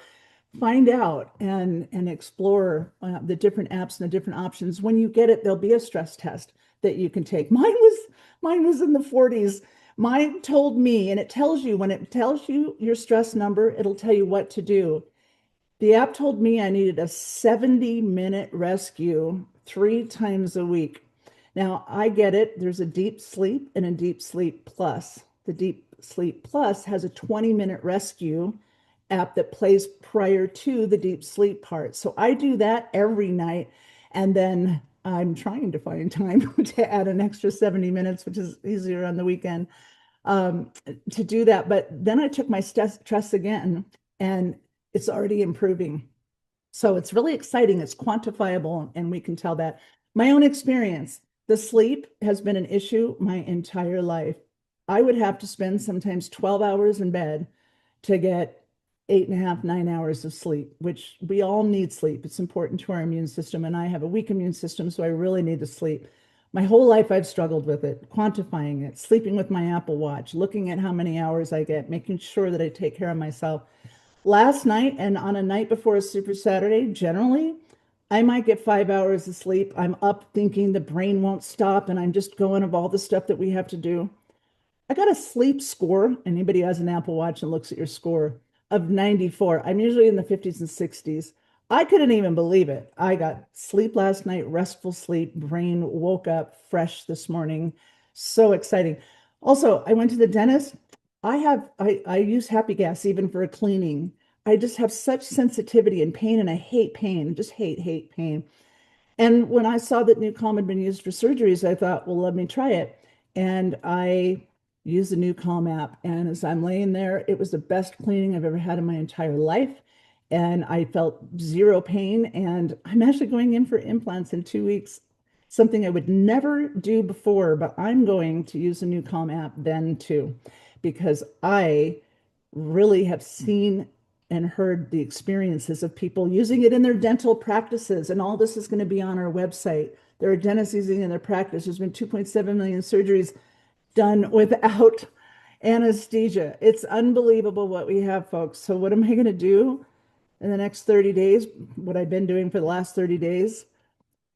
find out and explore the different apps and the different options. When you get it, there'll be a stress test that you can take. Mine was in the 40s. Mine told me, and it tells you, when it tells you your stress number, it'll tell you what to do. The app told me I needed a 70-minute rescue 3 times a week. Now, I get it. There's a Deep Sleep and a Deep Sleep Plus. The Deep Sleep Plus has a 20-minute rescue app that plays prior to the deep sleep part. So I do that every night. And then I'm trying to find time to add an extra 70 minutes, which is easier on the weekend, to do that. But then I took my stress again, and it's already improving. So it's really exciting. It's quantifiable, and we can tell that. My own experience, the sleep has been an issue my entire life. I would have to spend sometimes 12 hours in bed to get 8.5, 9 hours of sleep, which we all need sleep. It's important to our immune system, and I have a weak immune system, so I really need to sleep. My whole life I've struggled with it, quantifying it, sleeping with my Apple Watch, looking at how many hours I get, making sure that I take care of myself. Last night and on a night before a Super Saturday, generally, I might get 5 hours of sleep. I'm up thinking the brain won't stop, and I'm just going of all the stuff that we have to do. I got a sleep score. Anybody who has an Apple Watch and looks at your score, of 94. I'm usually in the 50s and 60s. I couldn't even believe it. I got sleep last night, restful sleep, brain woke up fresh this morning. So exciting. Also, I went to the dentist. I use Happy Gas even for a cleaning. I just have such sensitivity and pain, and I hate pain. Just hate pain. And when I saw that NuCalm had been used for surgeries, I thought, well, let me try it. And I used the NuCalm app. And as I'm laying there, it was the best cleaning I've ever had in my entire life. And I felt zero pain. And I'm actually going in for implants in 2 weeks, something I would never do before, but I'm going to use the NuCalm app then too, because I really have seen and heard the experiences of people using it in their dental practices. And all this is going to be on our website. There are dentists using it in their practice. There's been 2.7 million surgeries done without anesthesia. It's unbelievable what we have, folks. So what am I going to do in the next 30 days? What I've been doing for the last 30 days,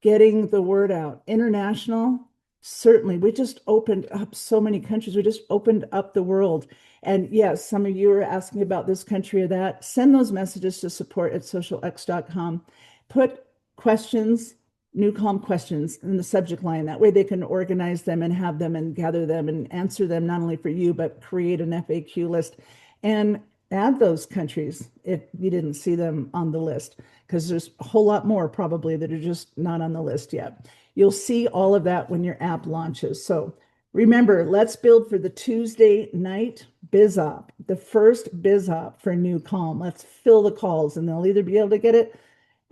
getting the word out. International, certainly. We just opened up so many countries. We just opened up the world. And yes, some of you are asking about this country or that. Send those messages to support@socialx.com. Put questions, NuCalm questions in the subject line. That way they can organize them and have them and gather them and answer them, not only for you, but create an FAQ list and add those countries if you didn't see them on the list, because there's a whole lot more probably that are just not on the list yet. You'll see all of that when your app launches. So remember, let's build for the Tuesday night BizOp, the first BizOp for NuCalm. Let's fill the calls, and they'll either be able to get it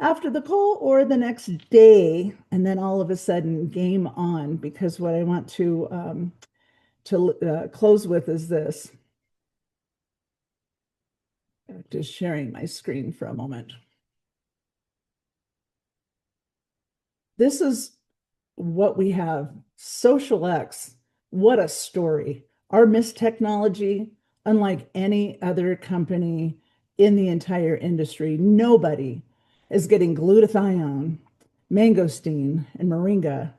after the call or the next day, and then all of a sudden game on, because what I want to close with is this. Just sharing my screen for a moment. This is what we have. SocialX, what a story. Our Mist technology, unlike any other company in the entire industry, nobody is getting glutathione, mangosteen, and moringa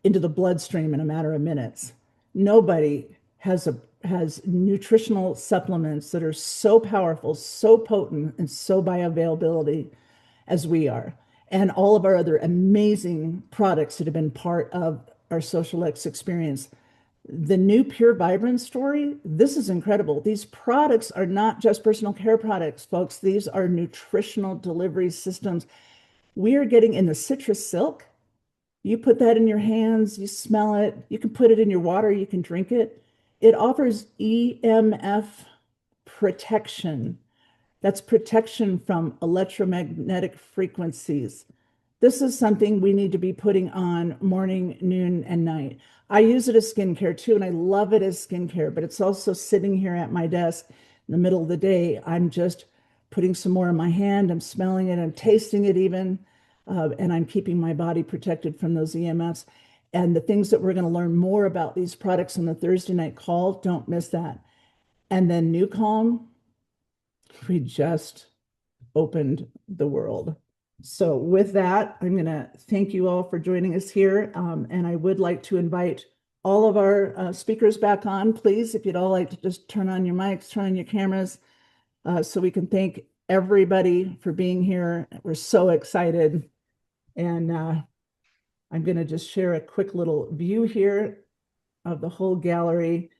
into the bloodstream in a matter of minutes. Nobody has nutritional supplements that are so powerful, so potent, and so bioavailability as we are. And all of our other amazing products that have been part of our SocialX experience. The new Pure Vibrance story, this is incredible. These products are not just personal care products, folks. These are nutritional delivery systems. We are getting in the citrus silk. You put that in your hands, you smell it, you can put it in your water, you can drink it. It offers EMF protection. That's protection from electromagnetic frequencies. This is something we need to be putting on morning, noon, and night. I use it as skincare too, and I love it as skincare, but it's also sitting here at my desk in the middle of the day. I'm just putting some more in my hand. I'm smelling it. I'm tasting it even, and I'm keeping my body protected from those EMFs. and the things that we're going to learn more about these products on the Thursday night call. Don't miss that. And then NewCalm, we just opened the world. So with that, I'm going to thank you all for joining us here. And I would like to invite all of our speakers back on, please, if you'd all like to just turn on your mics, turn on your cameras, so we can thank everybody for being here. We're so excited. And I'm going to just share a quick little view here of the whole gallery.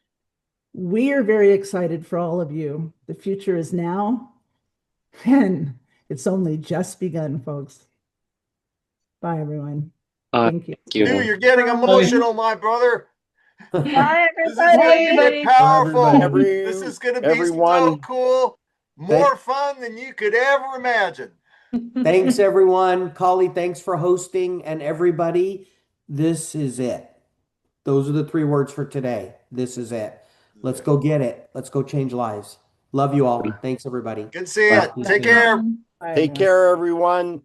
We are very excited for all of you. The future is now, and it's only just begun, folks. Bye, everyone. Thank you. Stu, you're getting emotional, my brother. Bye, This is going to everybody. be powerful. Everybody. This is going to be so Everyone. cool. More fun than you could ever imagine. Thanks, everyone. Kali, thanks for hosting. And everybody, this is it. Those are the 3 words for today. This is it. Let's go get it. Let's go change lives. Love you all. Thanks, everybody. Good to see you. Take care. Bye, Take everyone. care, everyone.